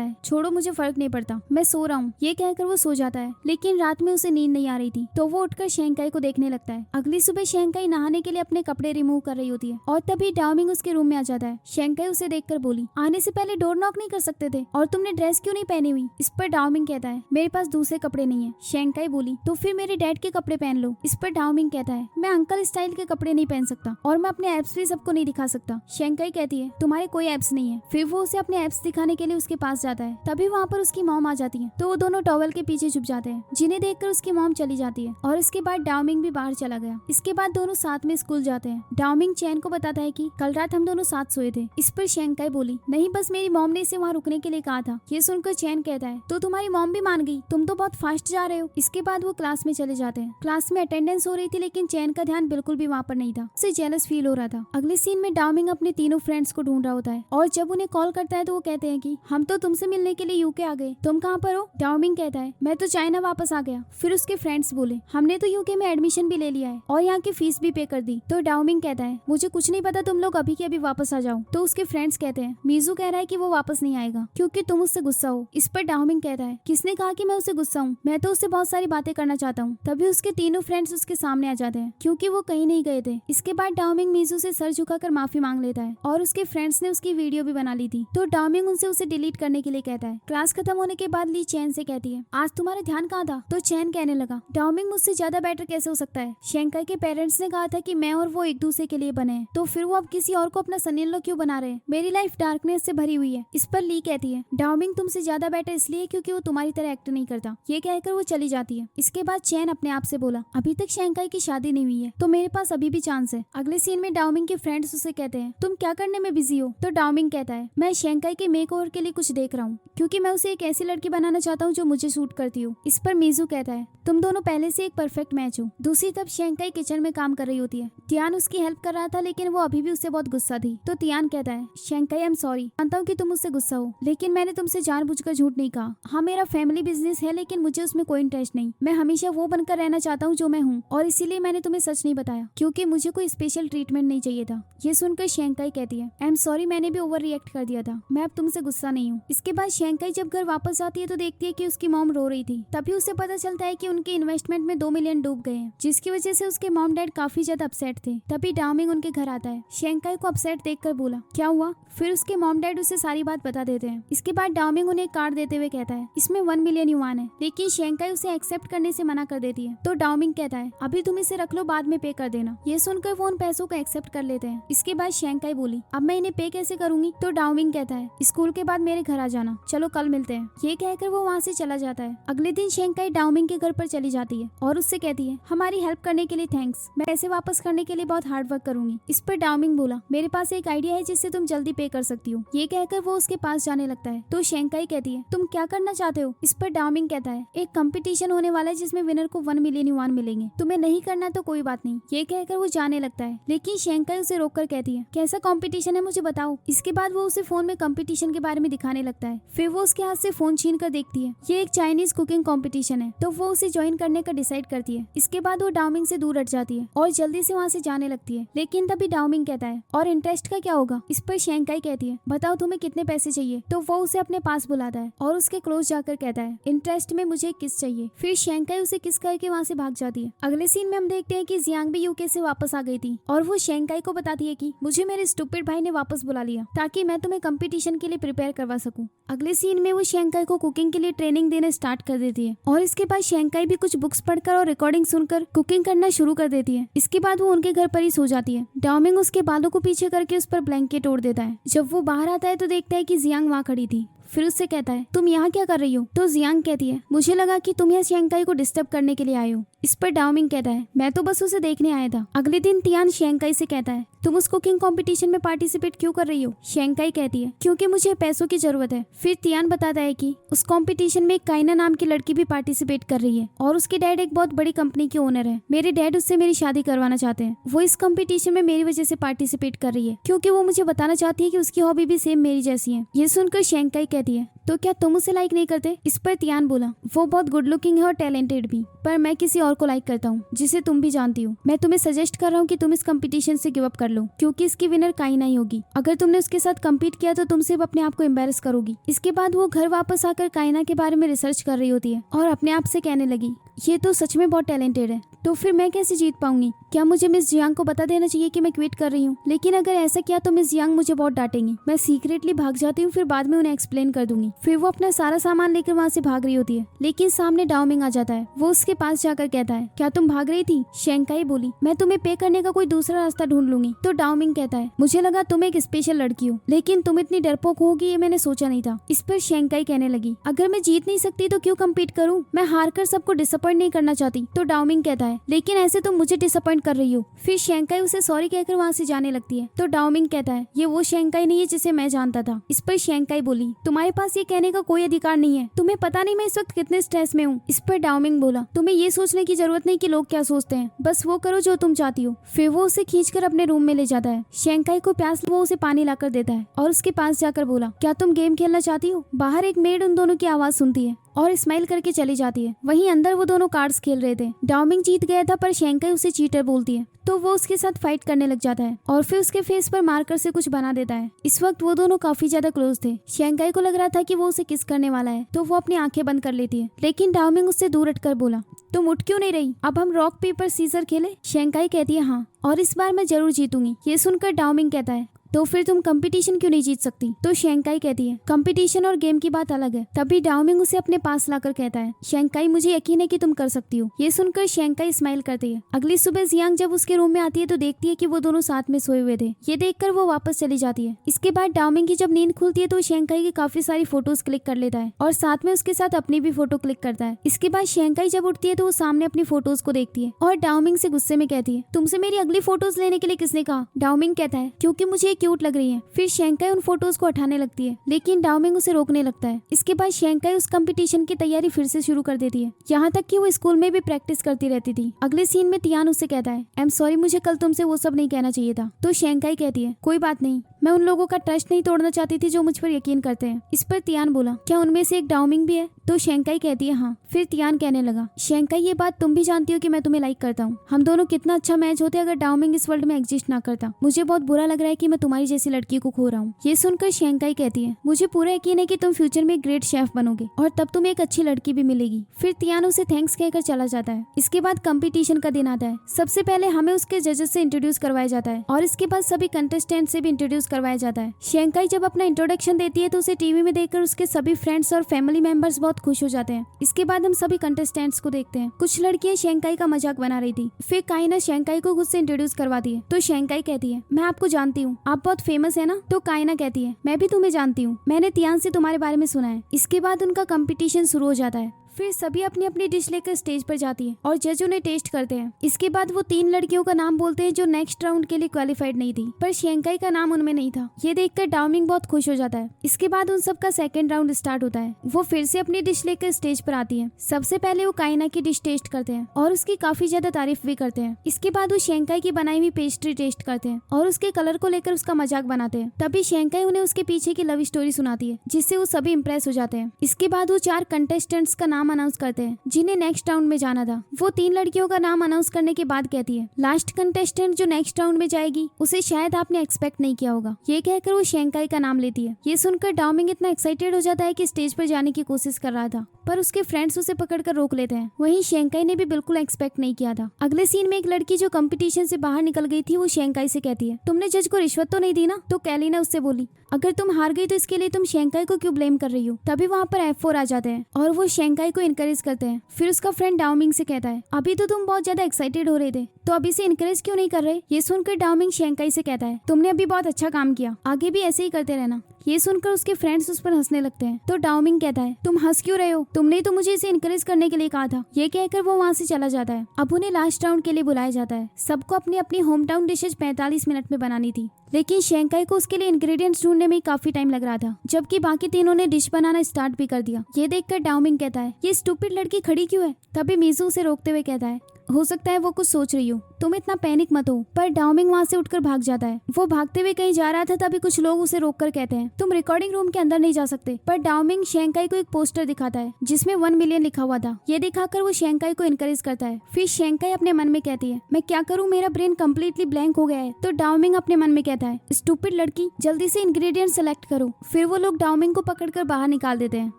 है छोड़ो मुझे फर्क नहीं पड़ता, मैं सो रहा हूँ। ये कहकर वो सो जाता है। लेकिन रात में उसे नींद नहीं आ रही थी तो वो उठकर शेंकाई को देखने लगता है। अगली सुबह शेंकाई नहाने के लिए अपने कपड़े रिमूव कर रही होती है और तभी डाओमिंग उसके रूम में आ जाता है। शेंकाई उसे देखकर बोली आने से पहले डोर नॉक नहीं कर सकते थे और तुमने ड्रेस क्यों नहीं पहनी हुई? इस पर डाओमिंग कहता है मेरे पास दूसरे कपड़े नहीं है। शेंकाई बोली तो फिर मेरे डैड के कपड़े पहन लो। इस पर डाओमिंग कहता है मैं अंकल स्टाइल के कपड़े नहीं पहन सकता और मैं अपने एब्स भी सबको नहीं दिखा सकता। शेंकाई कहती है तुम्हारे कोई एब्स नहीं है। फिर वो उसे अपने एब्स दिखाने के लिए उसके पास जाता है। तभी वहाँ पर उसकी मॉम आ जाती है तो वो दोनों टॉवल के पीछे छुप जाते हैं, जिन्हें देखकर उसकी मॉम चली जाती है और इसके बाद डाओमिंग भी बाहर चला गया। इसके बाद दोनों साथ में स्कूल जाते हैं। डाओमिंग चैन को बताता है कि कल रात हम दोनों साथ सोए थे। इस पर शेंकाई बोली नहीं बस मेरी मॉम ने इसे वहाँ रुकने के लिए कहा था। ये सुनकर चैन कहता है तो तुम्हारी मॉम भी मान गई, तुम तो बहुत फास्ट जा रहे हो। इसके बाद वो क्लास में चले जाते हैं। क्लास में अटेंडेंस हो रही थी लेकिन चैन का ध्यान बिल्कुल भी वहाँ पर नहीं था। उसे जेलस फील हो रहा था। अगले सीन में डाओमिंग अपने तीनों फ्रेंड्स को ढूंढ रहा होता है और जब उन्हें कॉल करता है तो वो कहते हैं कि हम तो तुमसे मिलने के लिए यूके आ गए, तुम कहाँ पर हो? डाओमिंग कहता है मैं तो चाइना वापस आ गया। फिर उसके फ्रेंड्स बोले हमने तो यूके में एडमिशन भी ले लिया है और यहाँ की फीस भी पे कर दी। तो डाओमिंग कहता है मुझे कुछ नहीं पता, तुम लोग अभी के अभी वापस आ जाओ। तो उसके फ्रेंड्स कहते हैं मीजू कह रहा है कि वो वापस नहीं आएगा क्योंकि तुम उससे गुस्सा हो। इस पर डाओमिंग कहता है किसने कहा कि मैं उससे गुस्सा हूँ, मैं तो उससे बहुत सारी बातें करना चाहता हूँ। तभी उसके तीनों फ्रेंड्स उसके सामने आ जाते हैं क्योंकि वो कहीं नहीं गए थे। इसके बाद डाओमिंग मीजू से सर झुकाकर माफी मांग लेता है और उसके फ्रेंड्स ने उसकी वीडियो भी बना ली थी। तो डाओमिंग उनसे उसे डिलीट करने के लिए कहता है। क्लास खत्म होने के बाद ली चैन से कहती है आज तुम्हारा ध्यान कहाँ था? तो चैन कहने लगा डाओमिंग मुझसे ज्यादा बेटर कैसे हो सकता है? शेंकाई के पेरेंट्स ने कहा था कि मैं और वो एक दूसरे के लिए बने हैं, तो फिर वो अब किसी और को अपना सन इन लॉ क्यों बना रहे हैं? मेरी लाइफ डार्कनेस से भरी हुई है। इस पर ली कहती है डाओमिंग तुमसे ज्यादा बेटर इसलिए क्योंकि वो तुम्हारी तरह एक्ट नहीं करता। ये कहकर वो चली जाती है। इसके बाद चैन अपने आप से बोला अभी तक शेंकाई की शादी नहीं हुई है तो मेरे पास अभी भी चांस है। अगले सीन में डाओमिंग के फ्रेंड्स उसे कहते हैं तुम क्या करने में बिजी हो? तो डाओमिंग कहता है मैं शेंकाई के मेकओवर के लिए कुछ देख रहा हूँ क्योंकि मैं उसे एक ऐसी लड़की बनाना चाहता हूँ जो मुझे सूट करती हो। इस पर मीजू कहता है तुम दोनों पहले से एक परफेक्ट मैच हो। दूसरी तरफ शेंकाई किचन में काम कर रही होती है। तियान उसकी हेल्प कर रहा था लेकिन वो अभी भी उससे बहुत गुस्सा थी। तो तियान कहता है शेंकाई आई एम सॉरी, जानता हूँ कि तुम मुझसे गुस्सा हो लेकिन मैंने तुमसे जानबूझकर झूठ नहीं कहा। हाँ मेरा फैमिली बिजनेस है लेकिन मुझे उसमें कोई इंटरेस्ट नहीं। मैं हमेशा वो बनकर रहना चाहता हूँ जो मैं हूँ और इसीलिए मैंने तुम्हें सच नहीं बताया क्योंकि मुझे कोई स्पेशल ट्रीटमेंट नहीं चाहिए था। ये सुनकर शेंकाई कहती है आई एम सॉरी, मैंने भी ओवर रिएक्ट कर दिया था, मैं अब तुमसे गुस्सा नहीं हूँ। इसके बाद शेंकाई जब घर वापस आती है तो देखती है कि उसकी मॉम रो रही थी। तभी उसे पता चलता है कि उनके इन्वेस्टमेंट में 2 मिलियन डूब गए हैं जिसकी वजह से उसके मॉम डैड काफी ज्यादा अपसेट थे। तभी डाओमिंग उनके घर आता है। शेंकाई को अपसेट देखकर बोला क्या हुआ? फिर उसके मॉम डैड उसे सारी बात बता देते हैं। इसके बाद डाओमिंग उन्हें कार्ड देते हुए कहता है इसमें 1 मिलियन युआन है, लेकिन शेंकाई उसे एक्सेप्ट करने से मना कर देती है। तो डाओमिंग कहता है अभी तुम इसे रख लो, बाद में पे कर देना। ये सुनकर वो उन पैसों को एक्सेप्ट कर लेते हैं। इसके बाद शेंकाई बोली अब मैं इन्हें पे कैसे करूंगी? तो डाओमिंग कहता है स्कूल के बाद मेरे घर आ जाना, चलो कल मिलते हैं। ये कहकर वो वहाँ से चला जाता है। अगले दिन शेंकाई डाओमिंग के घर पर चली जाती है और उससे कहती है हमारी हेल्प करने के लिए थैंक्स, मैं पैसे वापस करने के लिए बहुत हार्ड वर्क करूंगी। इस पर डाओमिंग बोला मेरे पास एक आइडिया है जिससे तुम जल्दी पे कर सकती हो। ये कहकर वो उसके पास जाने लगता है। तो शेंकाई कहती है तुम क्या करना चाहते हो? इस पर डाओमिंग कहता है एक कंपटीशन होने वाला है जिसमें विनर को 1 मिलियन युआन मिलेंगे, तुम्हें नहीं करना तो कोई बात नहीं। ये कहकर वो जाने लगता है लेकिन शेंकाई उसे रोककर कहती है कैसा कंपटीशन है मुझे बताओ। इसके बाद वो उसे फोन में कंपटीशन के बारे में दिखाने लगता है। फिर वो उसके हाथ से फोन छीन कर देखती है ये एक चाइनीज कुकिंग कंपटीशन है, तो वो उसे ज्वाइन करने का डिसाइड करती है। इसके बाद वो डाओमिंग से दूर हट जाती है और जल्दी से वहाँ से जाने लगती है। लेकिन तभी डाओमिंग कहता है और इंटरेस्ट का क्या होगा? इस पर शेंकाई कहती है बताओ तुम्हें कितने पैसे चाहिए? तो वो उसे अपने पास बुलाता है और उसके क्लोज जाकर कहता है इंटरेस्ट में मुझे किस चाहिए। फिर शेंकाई उसे किस करके वहाँ से भाग जाती है। अगले सीन में हम देखते हैं कि जियांग भी यूके से वापस आ गई थी और वो शेंकाई को बताती है कि मुझे मेरे स्टूपिड भाई ने वापस बुला लिया ताकि मैं तुम्हें कंपटीशन के लिए प्रिपेयर करवा सकूं। अगले सीन में वो शेंकाई को कुकिंग के लिए ट्रेनिंग देना स्टार्ट कर देती है और इसके बाद शेंकाई भी कुछ बुक्स पढ़कर और रिकॉर्डिंग सुनकर कुकिंग करना शुरू कर देती है। इसके बाद वो उनके घर पर ही सो जाती है। डाओमिंग उसके बालों को पीछे करके उस पर ब्लैंकेट ओढ़ देता है। जब वो बाहर आता है तो देखता है कि जियांग वहाँ खड़ी थी। फिर उससे कहता है तुम यहाँ क्या कर रही हो। तो जियांग कहती है मुझे लगा कि तुम यहाँ शेंकाई को डिस्टर्ब करने के लिए आए हो। इस पर डाओमिंग कहता है मैं तो बस उसे देखने आया था। अगले दिन तियान शेंकाई से कहता है तुम उस कुकिंग कंपटीशन में पार्टिसिपेट क्यों कर रही हो। शेंकाई कहती है क्योंकि मुझे पैसों की जरूरत है। फिर तियान बताता है कि उस कंपटीशन में काइना नाम की लड़की भी पार्टिसिपेट कर रही है और उसके डैड एक बहुत बड़ी कंपनी के ओनर है। मेरे डैड उससे मेरी शादी करवाना चाहते हैं। वो इस कंपटीशन में मेरी वजह से पार्टिसिपेट कर रही है क्योंकि वो मुझे बताना चाहती है कि उसकी हॉबी भी सेम मेरी जैसी है। ये सुनकर शेंकाई कहती है तो क्या तुम उसे लाइक नहीं करते। इस पर तियान बोला वो बहुत गुड लुकिंग है और टैलेंटेड भी, पर मैं किसी और को लाइक करता हूँ जिसे तुम भी जानती हो। मैं तुम्हें सजेस्ट कर रहा हूँ कि तुम इस कंपटीशन से गिव अप कर लो क्योंकि इसकी विनर काइना ही होगी। अगर तुमने उसके साथ कम्पीट किया तो तुम सिर्फ अपने आप को एम्बेरस करोगी। इसके बाद वो घर वापस आकर काइना के बारे में रिसर्च कर रही होती है और अपने आप से कहने लगी ये तो सच में बहुत टैलेंटेड है, तो फिर मैं कैसे जीत पाऊंगी। क्या मुझे मिस जियांग को बता देना चाहिए कि मैं क्विट कर रही हूँ। लेकिन अगर ऐसा किया तो मिस जियांग मुझे बहुत डांटेंगी। मैं सीक्रेटली भाग जाती हूँ, फिर बाद में उन्हें एक्सप्लेन कर दूंगी। फिर वो अपना सारा सामान लेकर वहाँ से भाग रही होती है, लेकिन सामने डाओमिंग आ जाता है। वो उसके पास जाकर कहता है क्या तुम भाग रही थी। शेंकाई बोली मैं तुम्हें पे करने का कोई दूसरा रास्ता ढूंढ लूंगी। तो डाओमिंग कहता है मुझे लगा तुम एक स्पेशल लड़की हो, लेकिन तुम इतनी डरपोक होगी ये मैंने सोचा नहीं था। इस पर शेंकाई कहने लगी अगर मैं जीत नहीं सकती तो क्यों कम्पीट करूँ, मैं हार कर सबको डिसअपॉइंट नहीं करना चाहती। तो डाओमिंग कहता है लेकिन ऐसे तुम मुझे डिसअपॉइंट कर रही हो। फिर शेंकाई उसे सॉरी कहकर वहाँ से जाने लगती है। तो डाओमिंग कहता है ये वो शेंकाई नहीं है जिसे मैं जानता था। इस पर शेंकाई बोली तुम्हारे पास ये कहने का कोई अधिकार नहीं है, तुम्हें पता नहीं मैं इस वक्त कितने स्ट्रेस में हूँ। इस पर डाओमिंग बोला तुम्हें ये सोचने की जरूरत नहीं कि लोग क्या सोचते हैं, बस वो करो जो तुम चाहती हो। फिर वो उसे खींचकर अपने रूम में ले जाता है। शेंकाई को प्यास, वो उसे पानी लाकर देता है और उसके पास जाकर बोला क्या तुम गेम खेलना चाहती हो। बाहर एक मेड उन दोनों की आवाज सुनती है और स्माइल करके चली जाती है। वहीं अंदर वो दोनों कार्ड्स खेल रहे थे। डाओमिंग जीत गया था पर शेंकाई उसे चीटर बोलती है, तो वो उसके साथ फाइट करने लग जाता है और फिर उसके फेस पर मार्कर से कुछ बना देता है। इस वक्त वो दोनों काफी ज्यादा क्लोज थे। शेंकाई को लग रहा था कि वो उसे किस करने वाला है, तो वो अपनी आंखें बंद कर लेती है। लेकिन डाओमिंग उससे दूर हटकर बोला तुम उठ क्यों नहीं रही, अब हम रॉक पेपर सीजर खेले। शेंकाई कहती है हाँ, और इस बार मैं जरूर जीतूंगी। ये सुनकर डाओमिंग कहता है तो फिर तुम कंपटीशन क्यों नहीं जीत सकती। तो शेंकाई कहती है कंपटीशन और गेम की बात अलग है। तभी डाओमिंग उसे अपने पास लाकर कहता है शेंकाई मुझे यकीन है कि तुम कर सकती हो। ये सुनकर शेंकाई स्माइल करती है। अगली सुबह जियांग जब उसके रूम में आती है तो देखती है कि वो दोनों साथ में सोए हुए थे। ये देखकर वो वापस चली जाती है। इसके बाद डाओमिंग की जब नींद खुलती है तो शेंकाई की काफी सारी फोटोज क्लिक कर लेता है और साथ में उसके साथ अपनी भी फोटो क्लिक करता है। इसके बाद शेंकाई जब उठती है तो वो सामने अपनी फोटोज को देखती है और डाओमिंग से गुस्से में कहती है तुमसे मेरी अगली फोटोज लेने के लिए किसने कहा। डाओमिंग कहता है क्योंकि मुझे क्यूट लग रही है। फिर शेंकाई उन फोटोज को उठाने लगती है, लेकिन डाओमिंग उसे रोकने लगता है। इसके बाद शेंकाई उस कंपटीशन की तैयारी फिर से शुरू कर देती है, यहाँ तक कि वो स्कूल में भी प्रैक्टिस करती रहती थी। अगले सीन में तियान उससे कहता है आई एम सॉरी, मुझे कल तुमसे वो सब नहीं कहना चाहिए था। तो शेंकाई कहती है कोई बात नहीं, मैं उन लोगों का ट्रस्ट नहीं तोड़ना चाहती थी जो मुझ पर यकीन करते हैं। इस पर तियान बोला क्या उनमें से एक डाओमिंग भी है। तो शेंकाई कहती है हाँ। फिर तियान कहने लगा शेंकाई ये बात तुम भी जानती हो कि मैं तुम्हें लाइक करता हूँ। हम दोनों कितना अच्छा मैच होते अगर डाओमिंग इस वर्ल्ड में एग्जिस्ट ना करता। मुझे बहुत बुरा लग रहा है कि मैं तुम्हारी जैसी लड़की को खो रहा हूँ। ये सुनकर शेंकाई कहती है मुझे पूरा यकीन है कि तुम फ्यूचर में एक ग्रेट शेफ बनोगे और तब तुम्हें एक अच्छी लड़की भी मिलेगी। फिर तियान उसे थैंक्स कहकर चला जाता है। इसके बाद कंपटीशन का दिन आता है। सबसे पहले हमें उसके जजेस से इंट्रोड्यूस करवाया जाता है और इसके बाद सभी कंटेस्टेंट से भी इंट्रोड्यूस करवाया जाता है। शेंकाई जब अपना इंट्रोडक्शन देती है तो उसे टीवी में देखकर उसके सभी फ्रेंड्स और फैमिली मेंबर्स बहुत खुश हो जाते हैं। इसके बाद हम सभी कंटेस्टेंट्स को देखते हैं। कुछ लड़कियां शेंकाई का मजाक बना रही थी। फिर काइना शेंकाई को खुद से इंट्रोड्यूस करवाती है। तो शेंकाई कहती है मैं आपको जानती हूँ, आप बहुत फेमस है ना। तो काइना कहती है मैं भी तुम्हें जानती हूँ, मैंने तियान से तुम्हारे बारे में सुना है। इसके बाद उनका कंपटीशन शुरू हो जाता है। फिर सभी अपनी अपनी डिश लेकर स्टेज पर जाती है और जज उन्हें टेस्ट करते हैं। इसके बाद वो 3 लड़कियों का नाम बोलते हैं जो नेक्स्ट राउंड के लिए क्वालिफाइड नहीं थी, पर शेंकाई का नाम उनमें नहीं था। ये देखकर डाओमिंग बहुत खुश हो जाता है। इसके बाद उन सबका सेकंड राउंड स्टार्ट होता है। वो फिर से अपनी डिश लेकर स्टेज पर आती है। सबसे पहले वो काइना की डिश टेस्ट करते हैं और उसकी काफी ज्यादा तारीफ भी करते हैं। इसके बाद वो शेंकाई की बनाई हुई पेस्ट्री टेस्ट करते हैं और उसके कलर को लेकर उसका मजाक बनाते हैं। तभी शेंकाई उन्हें उसके पीछे की लव स्टोरी सुनाती है, जिससे वो सभी इंप्रेस हो जाते हैं। इसके बाद वो 4 कंटेस्टेंट्स का नाम अनाउंस करते हैं जिन्हें नेक्स्ट राउंड में जाना था। वो 3 लड़कियों का नाम अनाउंस करने के बाद कहती है लास्ट कंटेस्टेंट जो नेक्स्ट राउंड में जाएगी उसे शायद आपने एक्सपेक्ट नहीं किया होगा। ये कहकर वो शेंकाई का नाम लेती है। ये सुनकर डाओमिंग इतना एक्साइटेड हो जाता है कि स्टेज पर जाने की कोशिश कर रहा था, पर उसके फ्रेंड्स उसे पकड़कर रोक लेते हैं। वहीं शेंकाई ने भी बिल्कुल एक्सपेक्ट नहीं किया था। अगले सीन में एक लड़की जो कंपटीशन से बाहर निकल गई थी वो शेंकाई से कहती है तुमने जज को रिश्वत तो नहीं दी ना। तो कैलिना उससे बोली अगर तुम हार गई तो इसके लिए तुम शेंकाई को क्यों ब्लेम कर रही हो। तभी वहाँ पर F4 आ जाते हैं और वो शेंकाई को इनकरेज करते हैं। फिर उसका फ्रेंड डाओमिंग से कहता है अभी तो तुम बहुत ज्यादा एक्साइटेड हो रहे थे, तो अभी से इनकरेज क्यों नहीं कर रहे। ये सुनकर डाओमिंग शेंकाई से कहता है तुमने अभी बहुत अच्छा काम किया, आगे भी ऐसे ही करते रहना। ये सुनकर उसके फ्रेंड्स उस पर हंसने लगते हैं। तो डाओमिंग कहता है तुम हंस क्यों रहे हो, तुमने तो मुझे इसे इनकरेज करने के लिए कहा था। ये कहकर वो वहाँ से चला जाता है। अब उन्हें लास्ट राउंड के लिए बुलाया जाता है। सबको अपनी अपनी होम टाउन डिशेज 45 मिनट में बनानी थी, लेकिन शेंकाई को उसके लिए इंग्रेडिएंट्स ढूंढने में काफी टाइम लग रहा था, जबकि बाकी तीनों ने डिश बनाना स्टार्ट भी कर दिया। ये देखकर डाओमिंग कहता है ये स्टूपिड लड़की खड़ी क्यों है। तभी मीजू उसे रोकते हुए कहता है हो सकता है वो कुछ सोच रही हो, तुम इतना पैनिक मत हो। पर डाओमिंग वहाँ से उठकर भाग जाता है। वो भागते हुए कहीं जा रहा था, तभी कुछ लोग उसे रोककर कहते हैं तुम रिकॉर्डिंग रूम के अंदर नहीं जा सकते। पर डाओमिंग शेंकाई को एक पोस्टर दिखाता है जिसमें 1 मिलियन लिखा हुआ था। ये दिखाकर वो शेंकाई को इनकरेज करता है। फिर शेंकाई अपने मन में कहती है मैं क्या करूँ, मेरा ब्रेन कम्प्लीटली ब्लैंक हो गया है। तो डाओमिंग अपने मन में कहता है स्टूपिड लड़की, जल्दी से इंग्रेडिएंट सेलेक्ट करो। फिर वो लोग डाओमिंग को पकड़कर बाहर निकाल देते हैं।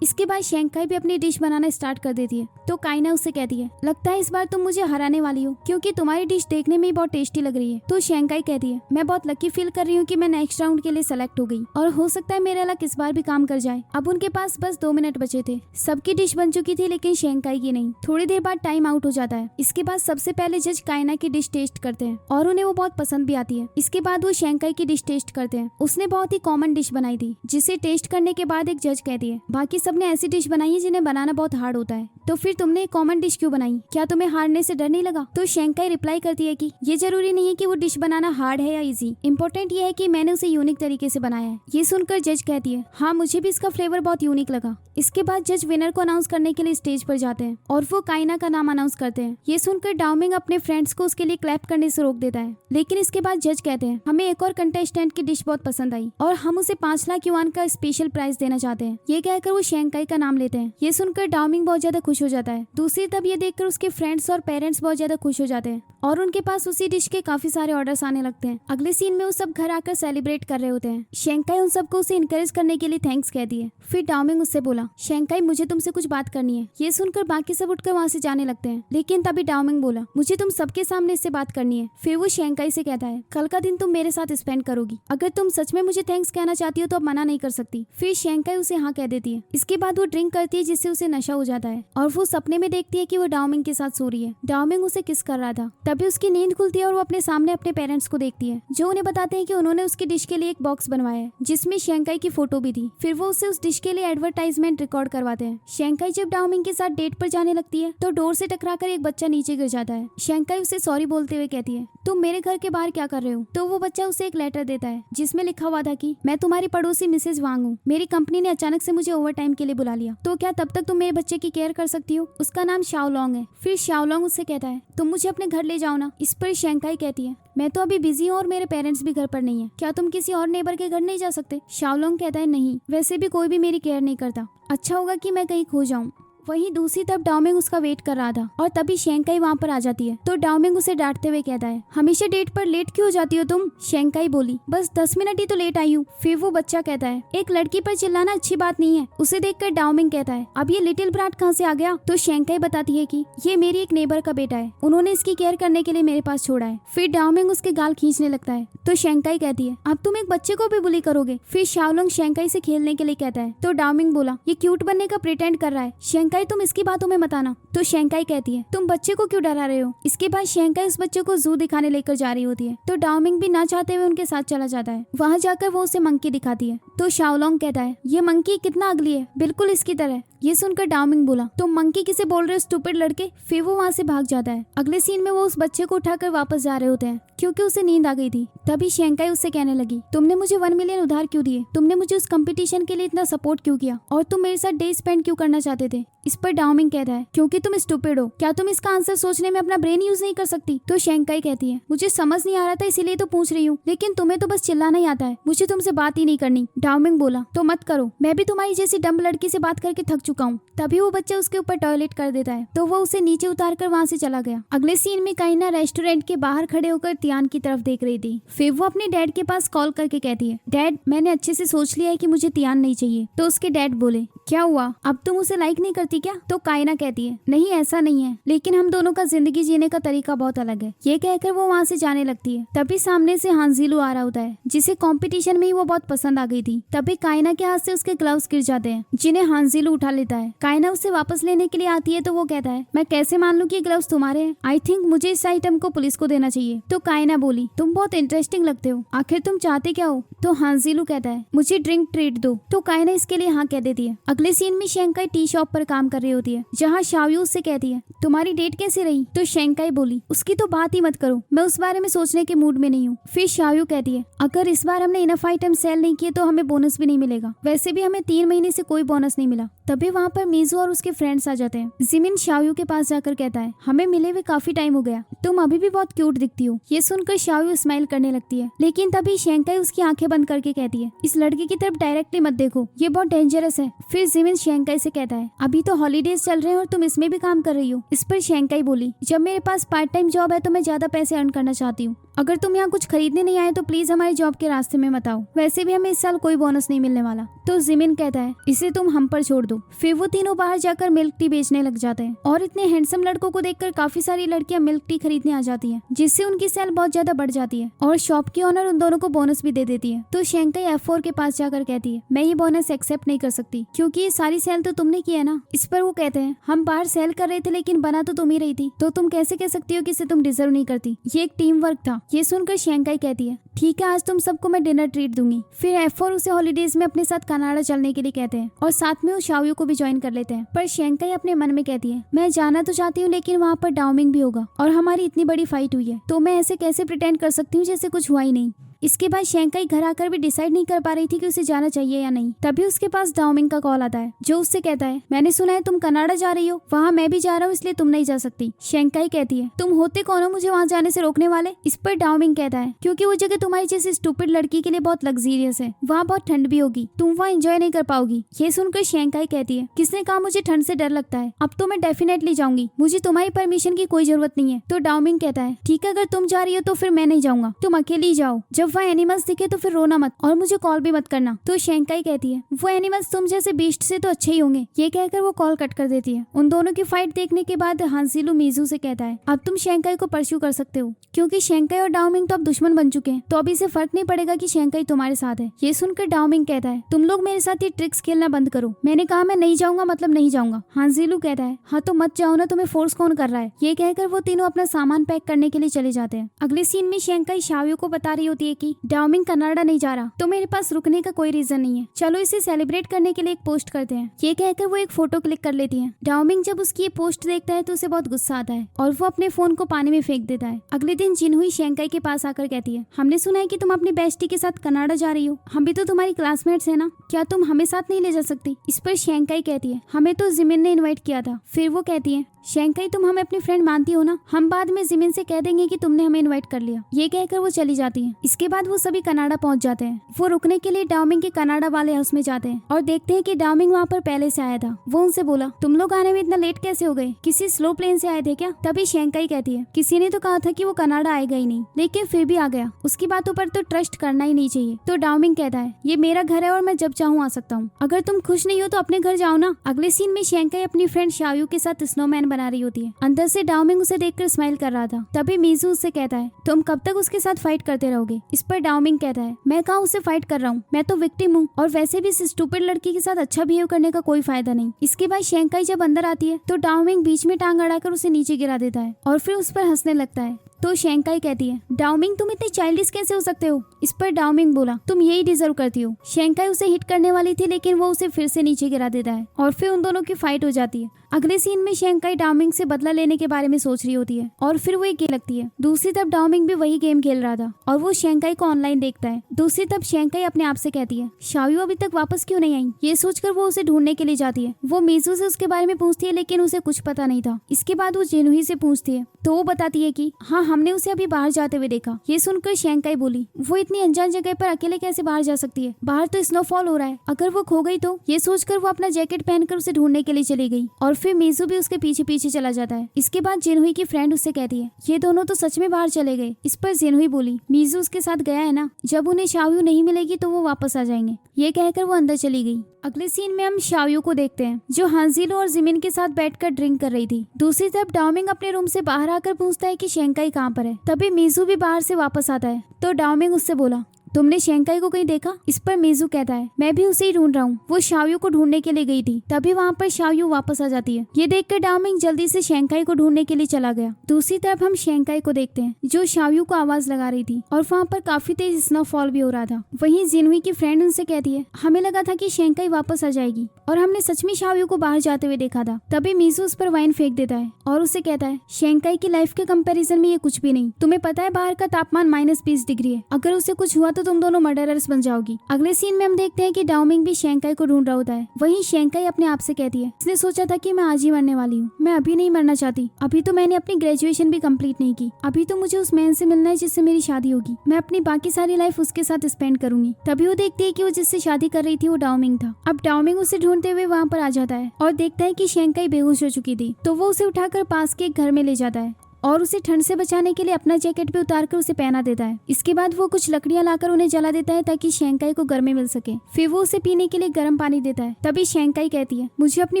इसके बाद शेंकाई भी अपनी डिश बनाना स्टार्ट कर देती है। तो काइना उससे कहती है लगता है इस बार तुम मुझे हराने वाली हो, क्योंकि तुम्हारी डिश देखने में ही बहुत टेस्टी लग रही है। तो शेंकाई कहती है मैं बहुत लकी फील कर रही हूँ कि मैं नेक्स्ट राउंड के लिए सेलेक्ट हो गई, और हो सकता है मेरा लक इस बार भी काम कर जाए। अब उनके पास बस 2 मिनट बचे थे। सबकी डिश बन चुकी थी, लेकिन शेंकाई की नहीं। थोड़ी देर बाद टाइम आउट हो जाता है। इसके बाद सबसे पहले जज काइना की डिश टेस्ट करते हैं और उन्हें वो बहुत पसंद भी आती है। इसके बाद वो शेंकाई की डिश टेस्ट करते हैं। उसने बहुत ही कॉमन डिश बनाई थी, जिसे टेस्ट करने के बाद एक जज कहती है बाकी सबने ऐसी डिश बनाई है जिन्हें बनाना बहुत हार्ड होता है, तो फिर तुमने एक कॉमन डिश क्यों बनाई, क्या तुम्हें हारने से डर नहीं लगा। तो शेंकाई रिप्लाई करती है कि ये जरूरी नहीं है कि वो डिश बनाना हार्ड है या इजी, इम्पोर्टेंट ये है कि मैंने उसे यूनिक तरीके से बनाया है। ये सुनकर जज कहती है हाँ मुझे भी इसका फ्लेवर बहुत यूनिक लगा। इसके बाद जज विनर को अनाउंस करने के लिए स्टेज पर जाते हैं और वो काइना का नाम अनाउंस करते हैं। ये सुनकर डाओमिंग अपने फ्रेंड्स को उसके लिए क्लैप करने से रोक देता है, लेकिन इसके बाद जज कहते हैं हमें एक और कंटेस्टेंट की डिश बहुत पसंद आई और हम उसे 5 लाख युआन का स्पेशल प्राइज देना चाहते हैं। ये कहकर वो शेंकाई का नाम लेते हैं। ये सुनकर डाओमिंग बहुत ज्यादा खुश हो जाता है। दूसरी तरफ ये देखकर उसके फ्रेंड्स और पेरेंट्स बहुत ज्यादा खुश हो जाते हैं और उनके पास उसी डिश के काफी सारे ऑर्डर्स आने लगते हैं। अगले सीन में वो सब घर आकर सेलिब्रेट कर रहे होते हैं। शेंकाई उन सबको उसे इनकरेज करने के लिए थैंक्स कहती है। फिर डाओमिंग उससे बोला शेंकाई मुझे तुमसे कुछ बात करनी है। ये सुनकर बाकी सब उठकर वहाँ से जाने लगते हैं, लेकिन तभी डाओमिंग बोला मुझे तुम सबके सामने इससे बात करनी है। फिर वो शेंकाई से कहता है कल का दिन तुम मेरे साथ स्पेंड करोगी, अगर तुम सच में मुझे थैंक्स कहना चाहती हो तो अब मना नहीं कर सकती। फिर शेंकाई उसे हाँ कह देती है। इसके बाद वो ड्रिंक करती है जिससे उसे नशा हो जाता है और वो सपने में देखती है कि वो डाओमिंग के साथ सो रही है। डाओमिंग उसे किस कर रहा था। तभी उसकी नींद खुलती है और वो अपने सामने अपने पेरेंट्स को देखती है, जो उन्हें बताते हैं कि उन्होंने उसकी डिश के लिए एक बॉक्स बनवाया है जिसमें शेंकाई की फोटो भी थी। फिर वो उसे उस डिश के लिए एडवर्टाइजमेंट रिकॉर्ड करवाते हैं। शेंकाई जब डाओमिंग के साथ डेट पर जाने लगती है तो डोर से टकराकर एक बच्चा नीचे गिर जाता है। शेंकाई उसे सॉरी बोलते हुए कहती है तुम मेरे घर के बाहर क्या कर रहे हो। तो वो बच्चा उसे एक लेटर देता है जिसमें लिखा हुआ था कि मैं तुम्हारी पड़ोसी मिसेज वांग हूँ, मेरी कंपनी ने अचानक से मुझे ओवर टाइम के लिए बुला लिया, तो क्या तब तक तुम मेरे बच्चे की केयर कर सकती हो। उसका नाम शाओलोंग है। फिर शाओलोंग उससे कहता है तुम मुझे अपने घर ले जाओ ना। इस पर शेंकाई कहती है मैं तो अभी बिजी हूँ और मेरे पेरेंट्स भी घर पर नहीं है, क्या तुम किसी और नेबर के घर नहीं जा सकते। शाओलोंग कहता है नहीं, वैसे भी कोई भी मेरी केयर नहीं करता, अच्छा होगा कि मैं कहीं खो जाऊँ। वहीं दूसरी तरफ डाओमिंग उसका वेट कर रहा था और तभी शेंकाई वहाँ पर आ जाती है। तो डाओमिंग उसे डांटते हुए कहता है हमेशा डेट पर लेट क्यों हो जाती हो तुम। शेंकाई बोली बस 10 मिनट ही तो लेट आई हूँ। फिर वो बच्चा कहता है एक लड़की पर चिल्लाना अच्छी बात नहीं है। उसे देखकर डाओमिंग कहता है अब ये लिटिल ब्राट कहाँ से आ गया। तो शेंकाई बताती है कि ये मेरी एक नेबर का बेटा है, उन्होंने इसकी केयर करने के लिए मेरे पास छोड़ा है। फिर डाओमिंग उसके गाल खींचने लगता है। तो शेंकाई कहती है अब तुम एक बच्चे को भी बुली करोगे। फिर शाओलोंग शेंकाई से खेलने के लिए कहता है। तो डाओमिंग बोला ये क्यूट बनने का प्रिटेंड कर रहा है, शेंकाई तुम इसकी बातों में मत आना। तो शेंकाई कहती है तुम बच्चे को क्यों डरा रहे हो। इसके बाद शेंकाई उस बच्चे को जू दिखाने लेकर जा रही होती है। तो डाओमिंग भी ना चाहते हुए उनके साथ चला जाता है। वहाँ जाकर वो उसे मंकी दिखाती है। तो शाओलोंग कहता है ये मंकी कितना अगली है, बिल्कुल इसकी तरह। ये सुनकर डाओमिंग बोला तुम मंकी किसे बोल रहे हो स्टूपिड लड़के। फिर वो वहाँ से भाग जाता है। अगले सीन में वो उस बच्चे को उठाकर वापस जा रहे होते हैं क्योंकि उसे नींद आ गई थी। तभी शेंकाई उससे कहने लगी तुमने मुझे 1 मिलियन उधार क्यों दिए, तुमने मुझे उस कंपटीशन के लिए इतना सपोर्ट क्यों किया, और तुम मेरे साथ डे स्पेंड क्यों करना चाहते थे। इस पर डाओमिंग कहता है क्योंकि तुम स्टूपिड हो, क्या तुम इसका आंसर सोचने में अपना ब्रेन यूज नहीं कर सकती। तो शेंकाई कहती है मुझे समझ नहीं आ रहा था इसीलिए तो पूछ रही हूँ, लेकिन तुम्हें तो बस चिल्लाना ही आता है, मुझे तुमसे बात ही नहीं करनी। डाओमिंग बोला तो मत करो, मैं भी तुम्हारी जैसी डम्ब लड़की से बात करके थक चुका हूँ। तभी वो बच्चा उसके ऊपर टॉयलेट कर देता है तो वो उसे नीचे उतार कर वहाँ से चला गया। अगले सीन में काइना रेस्टोरेंट के बाहर खड़े होकर तियान की तरफ देख रही थी। फिर वो अपने डैड के पास कॉल करके कहती है डैड मैंने अच्छे से सोच लिया है कि मुझे तियान नहीं चाहिए। तो उसके डैड बोले क्या हुआ, अब तुम उसे लाइक नहीं करती थी क्या? तो कायना कहती है नहीं ऐसा नहीं है, लेकिन हम दोनों का जिंदगी जीने का तरीका बहुत अलग है। ये कहकर वो वहाँ से जाने लगती है। तभी सामने से हांजीलू आ रहा होता है, जिसे कंपटीशन में ही वो बहुत पसंद आ गई थी। तभी कायना के हाथ से उसके ग्लव्स गिर जाते हैं, जिन्हें हांजीलू उठा लेता है। कायना उसे वापस लेने के लिए आती है तो वो कहता है मैं कैसे मान लूं कि ग्लव्स तुम्हारे हैं? आई थिंक मुझे इस आइटम को पुलिस को देना चाहिए। तो कायना बोली तुम बहुत इंटरेस्टिंग लगते हो, आखिर तुम चाहते क्या हो? तो हांजीलू कहता है मुझे ड्रिंक ट्रीट दो। तो कायना इसके लिए हाँ कह देती है। अगले सीन में शेंकाई टी शॉप पर काम कर रही होती है, जहाँ शाओयू उससे कहती है तुम्हारी डेट कैसी रही? तो शेंकाई बोली उसकी तो बात ही मत करो, मैं उस बारे में सोचने के मूड में नहीं हूँ। फिर शाओयू कहती है अगर इस बार हमने इनफ आइटम सेल नहीं किए तो हमें बोनस भी नहीं मिलेगा, वैसे भी हमें 3 महीने से कोई बोनस नहीं मिला। तभी वहाँ पर मीजू और उसके फ्रेंड्स आ जाते हैं। जिमिन शाओयू के पास जाकर कहता है हमें मिले हुए काफी टाइम हो गया, तुम अभी भी बहुत क्यूट दिखती हो। ये सुनकर शाओयू स्माइल करने लगती है, लेकिन तभी शेंकाई उसकी आंखें बंद करके कहती है इस लड़के की तरफ डायरेक्टली मत देखो, ये बहुत डेंजरस है। फिर जिमिन शेंकाई से कहता है अभी तो हॉलीडेज चल रहे हैं और तुम इसमें भी काम कर रही हो। इस पर शेंकाई बोली जब मेरे पास पार्ट टाइम जॉब है तो मैं ज्यादा पैसे अर्न करना चाहती हूँ। अगर तुम यहाँ कुछ खरीदने नहीं आए तो प्लीज हमारी जॉब के रास्ते में मत आओ, वैसे भी हमें इस साल कोई बोनस नहीं मिलने वाला। तो जिमिन कहता है इसे तुम हम पर छोड़ दो। फिर वो तीनों बाहर जाकर मिल्क टी बेचने लग जाते हैं और इतने हैंडसम लड़कों को देखकर काफी सारी लड़कियां मिल्क टी खरीदने आ जाती हैं, जिससे उनकी सेल बहुत ज्यादा बढ़ जाती है और शॉप की ओनर उन दोनों को बोनस भी दे देती है। तो शेंकाई F4 के पास जाकर कहती है मैं ये बोनस एक्सेप्ट नहीं कर सकती, क्योंकि ये सारी सेल तो तुमने की है ना। इस पर वो कहते हैं हम बाहर सेल कर रहे थे लेकिन बना तो तुम ही रही थी, तो तुम कैसे कह सकती हो कि इसे तुम डिजर्व नहीं करती? ये एक टीम वर्क था। ये सुनकर शेंकाई कहती है ठीक है आज तुम सबको मैं डिनर ट्रीट दूंगी। फिर F4 उसे हॉलीडेज में अपने साथ कनाडा चलने के लिए कहते हैं और साथ में वो शाओयू को भी ज्वाइन कर लेते हैं। पर शेंकाई अपने मन में कहती है मैं जाना तो चाहती हूँ लेकिन वहाँ पर डाउमिंग भी होगा और हमारी इतनी बड़ी फाइट हुई है, तो मैं ऐसे कैसे प्रिटेंड कर सकती हूँ जैसे कुछ हुआ ही नहीं। इसके बाद शेंकाई घर आकर भी डिसाइड नहीं कर पा रही थी कि उसे जाना चाहिए या नहीं। तभी उसके पास डाउमिंग का कॉल आता है, जो उससे कहता है मैंने सुना है तुम कनाडा जा रही हो, वहाँ मैं भी जा रहा हूँ इसलिए तुम नहीं जा सकती। शेंकाई कहती है तुम होते कौन हो मुझे वहाँ जाने से रोकने वाले? इस पर डाउमिंग कहता है क्योंकि वो जगह तुम्हारी जैसी स्टूपिड लड़की के लिए बहुत लग्जरियस है, वहाँ बहुत ठंड भी होगी, तुम वहाँ एंजॉय नहीं कर पाओगी। ये सुनकर शेंकाई कहती है किसने कहा मुझे ठंड से डर लगता है, अब तो मैं डेफिनेटली जाऊंगी, मुझे तुम्हारी परमिशन की कोई जरूरत नहीं है। तो डाउमिंग कहता है ठीक है अगर तुम जा रही हो तो फिर मैं नहीं जाऊंगा, तुम अकेली जाओ, जब वहाँ एनिमल्स दिखे तो फिर रोना मत और मुझे कॉल भी मत करना। तो शेंकाई कहती है वो एनिमल्स तुम जैसे बीस्ट से तो अच्छे ही होंगे। ये कहकर वो कॉल कट कर देती है। उन दोनों की फाइट देखने के बाद हांजीलू मीजू से कहता है अब तुम शेंकाई को परस्यू कर सकते हो, क्योंकि शेंकाई और डाउमिंग तो अब दुश्मन बन चुके हैं, तो अभी से फर्क नहीं पड़ेगा कि शेंकाई तुम्हारे साथ है। ये सुनकर डाउमिंग कहता है तुम लोग मेरे साथ ये ट्रिक्स खेलना बंद करो, मैंने कहा मैं नहीं जाऊंगा मतलब नहीं जाऊंगा। हांजीलू कहता है हाँ तो मत जाओ ना, तुम्हें फोर्स कौन कर रहा है? ये कहकर वो तीनों अपना सामान पैक करने के लिए चले जाते हैं। अगले सीन में शेंकाई शाओयू को बता रही होती है कि डाउमिंग कनाडा नहीं जा रहा तो मेरे पास रुकने का कोई रीजन नहीं है, चलो इसे सेलिब्रेट करने के लिए एक पोस्ट करते हैं। ये कहकर वो एक फोटो क्लिक कर लेती है। डाउमिंग जब उसकी ये पोस्ट देखता है तो उसे बहुत गुस्सा आता है और वो अपने फोन को पानी में फेंक देता है। अगले दिन जिनहुई शेंकाई के पास आकर कहती है हमने सुना है कि तुम अपनी बेस्टी के साथ कनाडा जा रही हो, हम भी तो तुम्हारी क्लासमेट्स है ना, क्या तुम हमें साथ नहीं ले जा सकती? इस पर शेंकाई कहती है हमें तो जिमिन ने इन्वाइट किया था। फिर वो कहती है शेंकाई तुम हमें अपनी फ्रेंड मानती हो ना, हम बाद में जिमिन से कह देंगे कि तुमने हमें इनवाइट कर लिया। ये कहकर वो चली जाती है। इसके बाद वो सभी कनाडा पहुंच जाते हैं। वो रुकने के लिए डाउमिंग के कनाडा वाले हाउस में जाते हैं और देखते हैं कि डाउमिंग वहाँ पर पहले से आया था। वो उनसे बोला तुम लोग आने में इतना लेट कैसे हो गए, किसी स्लो प्लेन से आए थे क्या? तभी शेंकाई कहती है किसी ने तो कहा था कि वो कनाडा आएगा ही नहीं, लेकिन फिर भी आ गया, उसकी बातों पर तो ट्रस्ट करना ही नहीं चाहिए। तो डाउमिंग कहता है ये मेरा घर है और मैं जब चाहूँ आ सकता हूँ, अगर तुम खुश नहीं हो तो अपने घर जाओ ना। अगले सीन में शेंकाई अपनी फ्रेंड शाओयू के साथ स्नोमैन बना रही होती है। अंदर से डाउमिंग उसे देखकर स्माइल कर रहा था। तभी मीजू उससे कहता है तुम कब तक उसके साथ फाइट करते रहोगे? इस पर डाउमिंग कहता है मैं कहाँ उससे फाइट कर रहा हूँ, मैं तो विक्टिम हूँ और वैसे भी इस स्टूपिड लड़की के साथ अच्छा बिहेव करने का कोई फायदा नहीं। इसके बाद शेंकाई जब अंदर आती है तो डाउमिंग बीच में टांग अड़ाकर उसे नीचे गिरा देता है और फिर उस पर हंसने लगता है। तो शेंकाई कहती है डाउमिंग तुम इतने चाइल्डिश कैसे हो सकते हो? इस पर डाउमिंग बोला तुम यही डिजर्व करती हो। शेंकाई उसे हिट करने वाली थी लेकिन वो उसे फिर से नीचे गिरा देता है और फिर उन दोनों की फाइट हो जाती है। अगले सीन में शेंकाई डाउमिंग से बदला लेने के बारे में सोच रही होती है और फिर वो एक गेम लगती है। दूसरी तरफ डाउमिंग भी वही गेम खेल रहा था और वो शेंकाई को ऑनलाइन देखता है। दूसरी तरफ शेंकाई अपने आप से कहती है शाओयू अभी तक वापस क्यों नहीं आई? ये सोचकर वो उसे ढूंढने के लिए जाती है। वो मीजू से उसके बारे में पूछती है लेकिन उसे कुछ पता नहीं था। इसके बाद वो जिनहुई से पूछती है तो वो बताती है कि हाँ हमने उसे अभी बाहर जाते हुए देखा। ये सुनकर शेंकाई बोली, वो इतनी अनजान जगह पर अकेले कैसे बाहर जा सकती है? बाहर तो स्नोफॉल हो रहा है, अगर वो खो गई तो? ये सोचकर वो अपना जैकेट पहनकर उसे ढूंढने के लिए चली गई और फिर मीजू भी उसके पीछे पीछे चला जाता है। इसके बाद जिनहुई की फ्रेंड उससे कहती है, ये दोनों तो सच में बाहर चले गए। इस पर जिनहुई बोली, मीजू उसके साथ गया है ना, जब उन्हें शाओयू नहीं मिलेगी तो वो वापस आ जाएंगे। ये कहकर वो अंदर चली गई। अगले सीन में हम शाओयू को देखते हैं जो हांजिलो और जिमिन के साथ बैठकर ड्रिंक कर रही थी। दूसरी तरफ डाओमिंग अपने रूम से बाहर आकर पूछता है कि शेंकाई कहाँ पर है। तभी मीजू भी बाहर से वापस आता है तो डाओमिंग उससे बोला, तुमने शेंकाई को कहीं देखा? इस पर मीजू कहता है, मैं भी उसे ही ढूंढ रहा हूँ, वो शाओयू को ढूंढने के लिए गई थी। तभी वहाँ पर शाओयू वापस आ जाती है। ये देखकर डाओमिंग जल्दी से शेंकाई को ढूंढने के लिए चला गया। दूसरी तरफ हम शेंकाई को देखते हैं जो शाओयू को आवाज लगा रही थी और वहाँ पर काफी तेज स्नोफॉल भी हो रहा था। वहीं जिनहुई की फ्रेंड उनसे कहती है, हमें लगा था कि शेंकाई वापस आ जाएगी और हमने सच में शाओयू को बाहर जाते हुए देखा था। तभी मीजू उस पर वाइन फेंक देता है और उसे कहता है, शेंकाई की लाइफ के कंपैरिजन में ये कुछ भी नहीं। तुम्हें पता है बाहर का तापमान -20 डिग्री है, अगर उसे कुछ हुआ तो तुम दोनों मर्डरर्स बन जाओगी। अगले सीन में हम देखते हैं कि डाओमिंग भी शेंकाई को ढूंढ रहा होता है। वहीं शेंकाई अपने आप से कहती है, इसने सोचा था कि मैं आज ही मरने वाली हूँ, मैं अभी नहीं मरना चाहती। अभी तो मैंने अपनी ग्रेजुएशन भी कंप्लीट नहीं की, अभी तो मुझे उस मैन से मिलना है जिससे मेरी शादी होगी। मैं अपनी बाकी सारी लाइफ उसके साथ स्पेंड करूंगी। तभी वो देखती है कि वो जिससे शादी कर रही थी वो डाओमिंग था। अब डाओमिंग उसे ढूंढते हुए वहाँ पर आ जाता है और देखता है कि शेंकाई बेहोश हो चुकी थी। तो वो उसे उठाकर पास के एक घर में ले जाता है और उसे ठंड से बचाने के लिए अपना जैकेट भी उतारकर उसे पहना देता है। इसके बाद वो कुछ लकड़ियां लाकर उन्हें जला देता है ताकि शेंकाई को गर्मी मिल सके। फिर वो उसे पीने के लिए गर्म पानी देता है। तभी शेंकाई कहती है, मुझे अपनी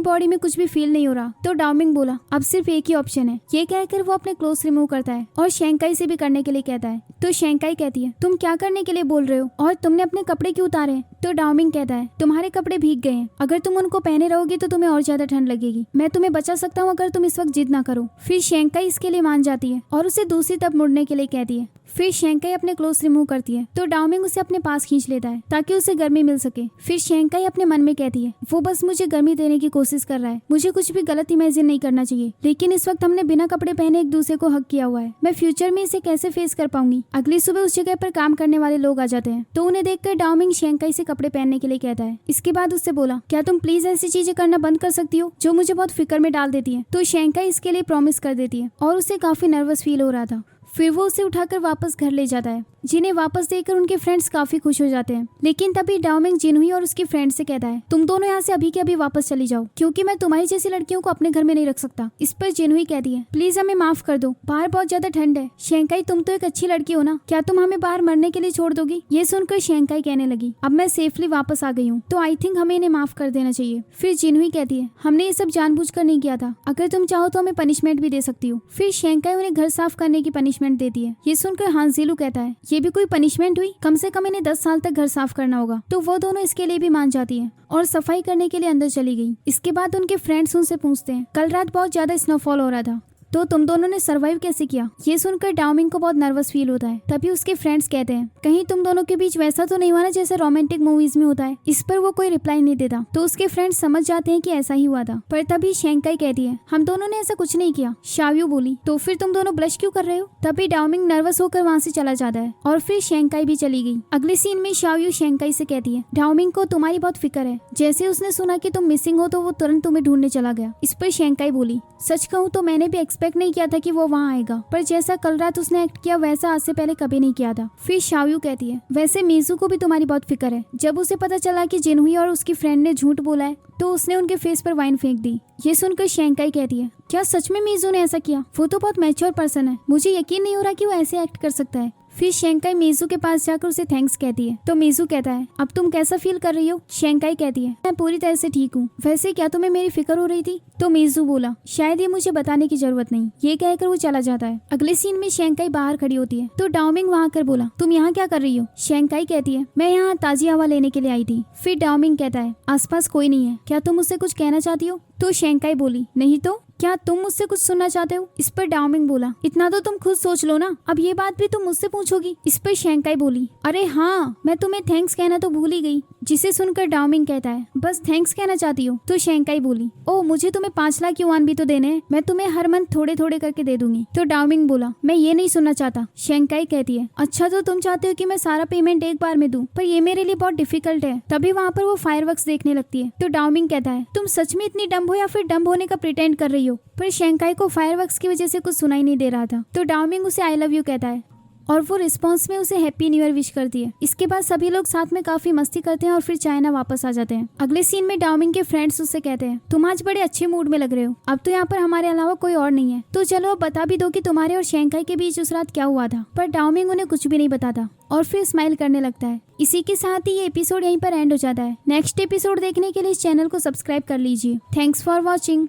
बॉडी में कुछ भी फील नहीं हो रहा। तो डाओमिंग बोला, अब सिर्फ एक ही ऑप्शन है। ये कहकर वो अपने क्लोथ रिमूव करता है और शेंकाई से भी करने के लिए कहता है। तो शेंकाई कहती है, तुम क्या करने के लिए बोल रहे हो और तुमने अपने कपड़े क्यों उतारे? तो डाओमिंग कहता है, तुम्हारे कपड़े भीग गए हैं, अगर तुम उनको पहने रहोगी तो तुम्हें और ज्यादा ठंड लगेगी। मैं तुम्हें बचा सकता हूँ अगर तुम इस वक्त जिद ना करो। फिर शेंकाई इसके लिए मान जाती है और उसे दूसरी तरफ मुड़ने के लिए कहती है। फिर शेंकाई अपने क्लोथ्स रिमूव करती है तो डाओमिंग उसे अपने पास खींच लेता है ताकि उसे गर्मी मिल सके। फिर शेंकाई अपने मन में कहती है, वो बस मुझे गर्मी देने की कोशिश कर रहा है, मुझे कुछ भी गलत इमेजिन नहीं करना चाहिए। लेकिन इस वक्त हमने बिना कपड़े पहने एक दूसरे को हक किया हुआ है, मैं फ्यूचर में इसे कैसे फेस कर पाऊंगी। अगली सुबह उस जगह पर काम करने वाले लोग आ जाते हैं तो उन्हें देखकर डाओमिंग शेंकाई से कपड़े पहनने के लिए कहता है। इसके बाद उससे बोला, क्या तुम प्लीज ऐसी चीजें करना बंद कर सकती हो जो मुझे बहुत फिक्र में डाल देती है। तो शेंकाई इसके लिए प्रॉमिस कर देती है और उसे काफी नर्वस फील हो रहा था। फिर वो उसे उठाकर वापस घर ले जाता है, जिन्हें वापस देखकर उनके फ्रेंड्स काफी खुश हो जाते हैं। लेकिन तभी डाओमिंग जिनहुई और उसकी फ्रेंड से कहता है, तुम दोनों यहाँ से अभी के अभी वापस चली जाओ, क्योंकि मैं तुम्हारी जैसी लड़कियों को अपने घर में नहीं रख सकता। इस पर जिनहुई कहती है, प्लीज हमें माफ कर दो, बाहर बहुत ज्यादा ठंड है। शेंकाई तुम तो एक अच्छी लड़की हो ना, क्या तुम हमें बाहर मरने के लिए छोड़ दोगी? ये सुनकर शेंकाई कहने लगी, अब मैं सेफली वापस आ गई हूँ तो आई थिंक हमें इन्हें माफ कर देना चाहिए। फिर जिनहुई कहती है, हमने ये सब जानबूझकर नहीं किया था, अगर तुम चाहो तो हमें पनिशमेंट भी दे सकती हो। फिर शेंकाई उन्हें घर साफ करने की पनिशमेंट देती है। ये सुनकर हांजिलो कहता है, ये भी कोई पनिशमेंट हुई, कम से कम इन्हें 10 साल तक घर साफ करना होगा। तो वो दोनों इसके लिए भी मान जाती है और सफाई करने के लिए अंदर चली गई। इसके बाद उनके फ्रेंड्स उनसे पूछते हैं, कल रात बहुत ज्यादा स्नोफॉल हो रहा था तो तुम दोनों ने सरवाइव कैसे किया? ये सुनकर डाओमिंग को बहुत नर्वस फील होता है। तभी उसके फ्रेंड्स कहते हैं, कहीं तुम दोनों के बीच वैसा तो नहीं हुआ ना जैसे रोमांटिक मूवीज में होता है। इस पर वो कोई रिप्लाई नहीं देता तो उसके फ्रेंड्स समझ जाते हैं कि ऐसा ही हुआ था। पर तभी शेंकाई कहती है, हम दोनों ने ऐसा कुछ नहीं किया। शाओयू बोली, तो फिर तुम दोनों ब्लश क्यों कर रहे हो? तभी डाओमिंग नर्वस होकर वहाँ से चला जाता है और फिर शेंकाई भी चली गई। अगले सीन में शाओयू शेंकाई से कहती है, डाओमिंग को तुम्हारी बहुत फिक्र है, जैसे उसने सुना कि तुम मिसिंग हो तो वो तुरंत तुम्हें ढूंढने चला गया। इस पर शेंकाई बोली, सच कहूँ तो मैंने भी एक्सपेक्ट नहीं किया था कि वो वहाँ आएगा, पर जैसा कल रात उसने एक्ट किया वैसा आज से पहले कभी नहीं किया था। फिर शाओयू कहती है, वैसे मीजू को भी तुम्हारी बहुत फिक्र है, जब उसे पता चला कि जिनहुई और उसकी फ्रेंड ने झूठ बोला है तो उसने उनके फेस पर वाइन फेंक दी। ये सुनकर शेंकाई कहती है, क्या सच में मीजू ने ऐसा किया? वो तो बहुत मैच्योर पर्सन है, मुझे यकीन नहीं हो रहा कि वो ऐसे एक्ट कर सकता है। फिर शेंकाई मीजू के पास जाकर उसे थैंक्स कहती है तो मीजू कहता है, अब तुम कैसा फील कर रही हो? शेंकाई कहती है, मैं पूरी तरह से ठीक हूँ। वैसे क्या तुम्हें मेरी फिक्र हो रही थी? तो मीजू बोला, शायद ये मुझे बताने की जरूरत नहीं। ये कहकर वो चला जाता है। अगले सीन में शेंकाई बाहर खड़ी होती है तो डाओमिंग वहाँ कर बोला, तुम यहाँ क्या कर रही हो? शेंकाई कहती है, मैं यहाँ ताजी हवा लेने के लिए आई थी। फिर डाओमिंग कहता है, आसपास कोई नहीं है, क्या तुम मुझसे कुछ कहना चाहती हो? तो शेंकाई बोली, नहीं तो क्या तुम मुझसे कुछ सुनना चाहते हो? इस पर डाओमिंग बोला, इतना तो तुम खुद सोच लो ना, अब ये बात भी तुम मुझसे पूछोगी? इस पर शेंकाई बोली, अरे हाँ, मैं तुम्हें थैंक्स कहना तो भूल ही गई। जिसे सुनकर डाओमिंग कहता है, बस थैंक्स कहना चाहती हो? तो शेंकाई बोली, ओ मुझे तुम्हें 5 लाख युआन भी तो देने हैं, मैं तुम्हें हर मंथ थोड़े थोड़े करके दे दूंगी। तो डाओमिंग बोला, मैं ये नहीं सुनना चाहता। शेंकाई कहती है, अच्छा तो तुम चाहते हो कि मैं सारा पेमेंट एक बार में दूं, पर ये मेरे लिए बहुत डिफिकल्ट है। तभी वहाँ पर वो फायरवर्क्स देखने लगती है तो डाओमिंग कहता है, तुम सच में इतनी डम्ब हो या फिर डम्ब होने का प्रिटेंड कर रही हो? गई हो। पर शेंकाई को फायरवर्क्स की वजह से कुछ सुनाई नहीं दे रहा था, तो डाओमिंग उसे आई लव यू कहता है और वो रिस्पॉन्स में उसे हैप्पी न्यू ईयर विश करती है। इसके बाद सभी लोग साथ में काफी मस्ती करते हैं और फिर चाइना वापस आ जाते हैं। अगले सीन में डाओमिंग के फ्रेंड्स उससे कहते हैं तुम आज बड़े अच्छे मूड में लग रहे हो, अब तो यहाँ पर हमारे अलावा कोई और नहीं है, तो चलो अब बता भी दो कि तुम्हारे और शेंकाई के बीच उस रात क्या हुआ था। पर डाओमिंग उन्हें कुछ भी नहीं बताता और फिर स्माइल करने लगता है। इसी के साथ ही ये एपिसोड यहीं पर एंड हो जाता है। नेक्स्ट एपिसोड देखने के लिए इस चैनल को सब्सक्राइब कर लीजिए। Thanks for watching.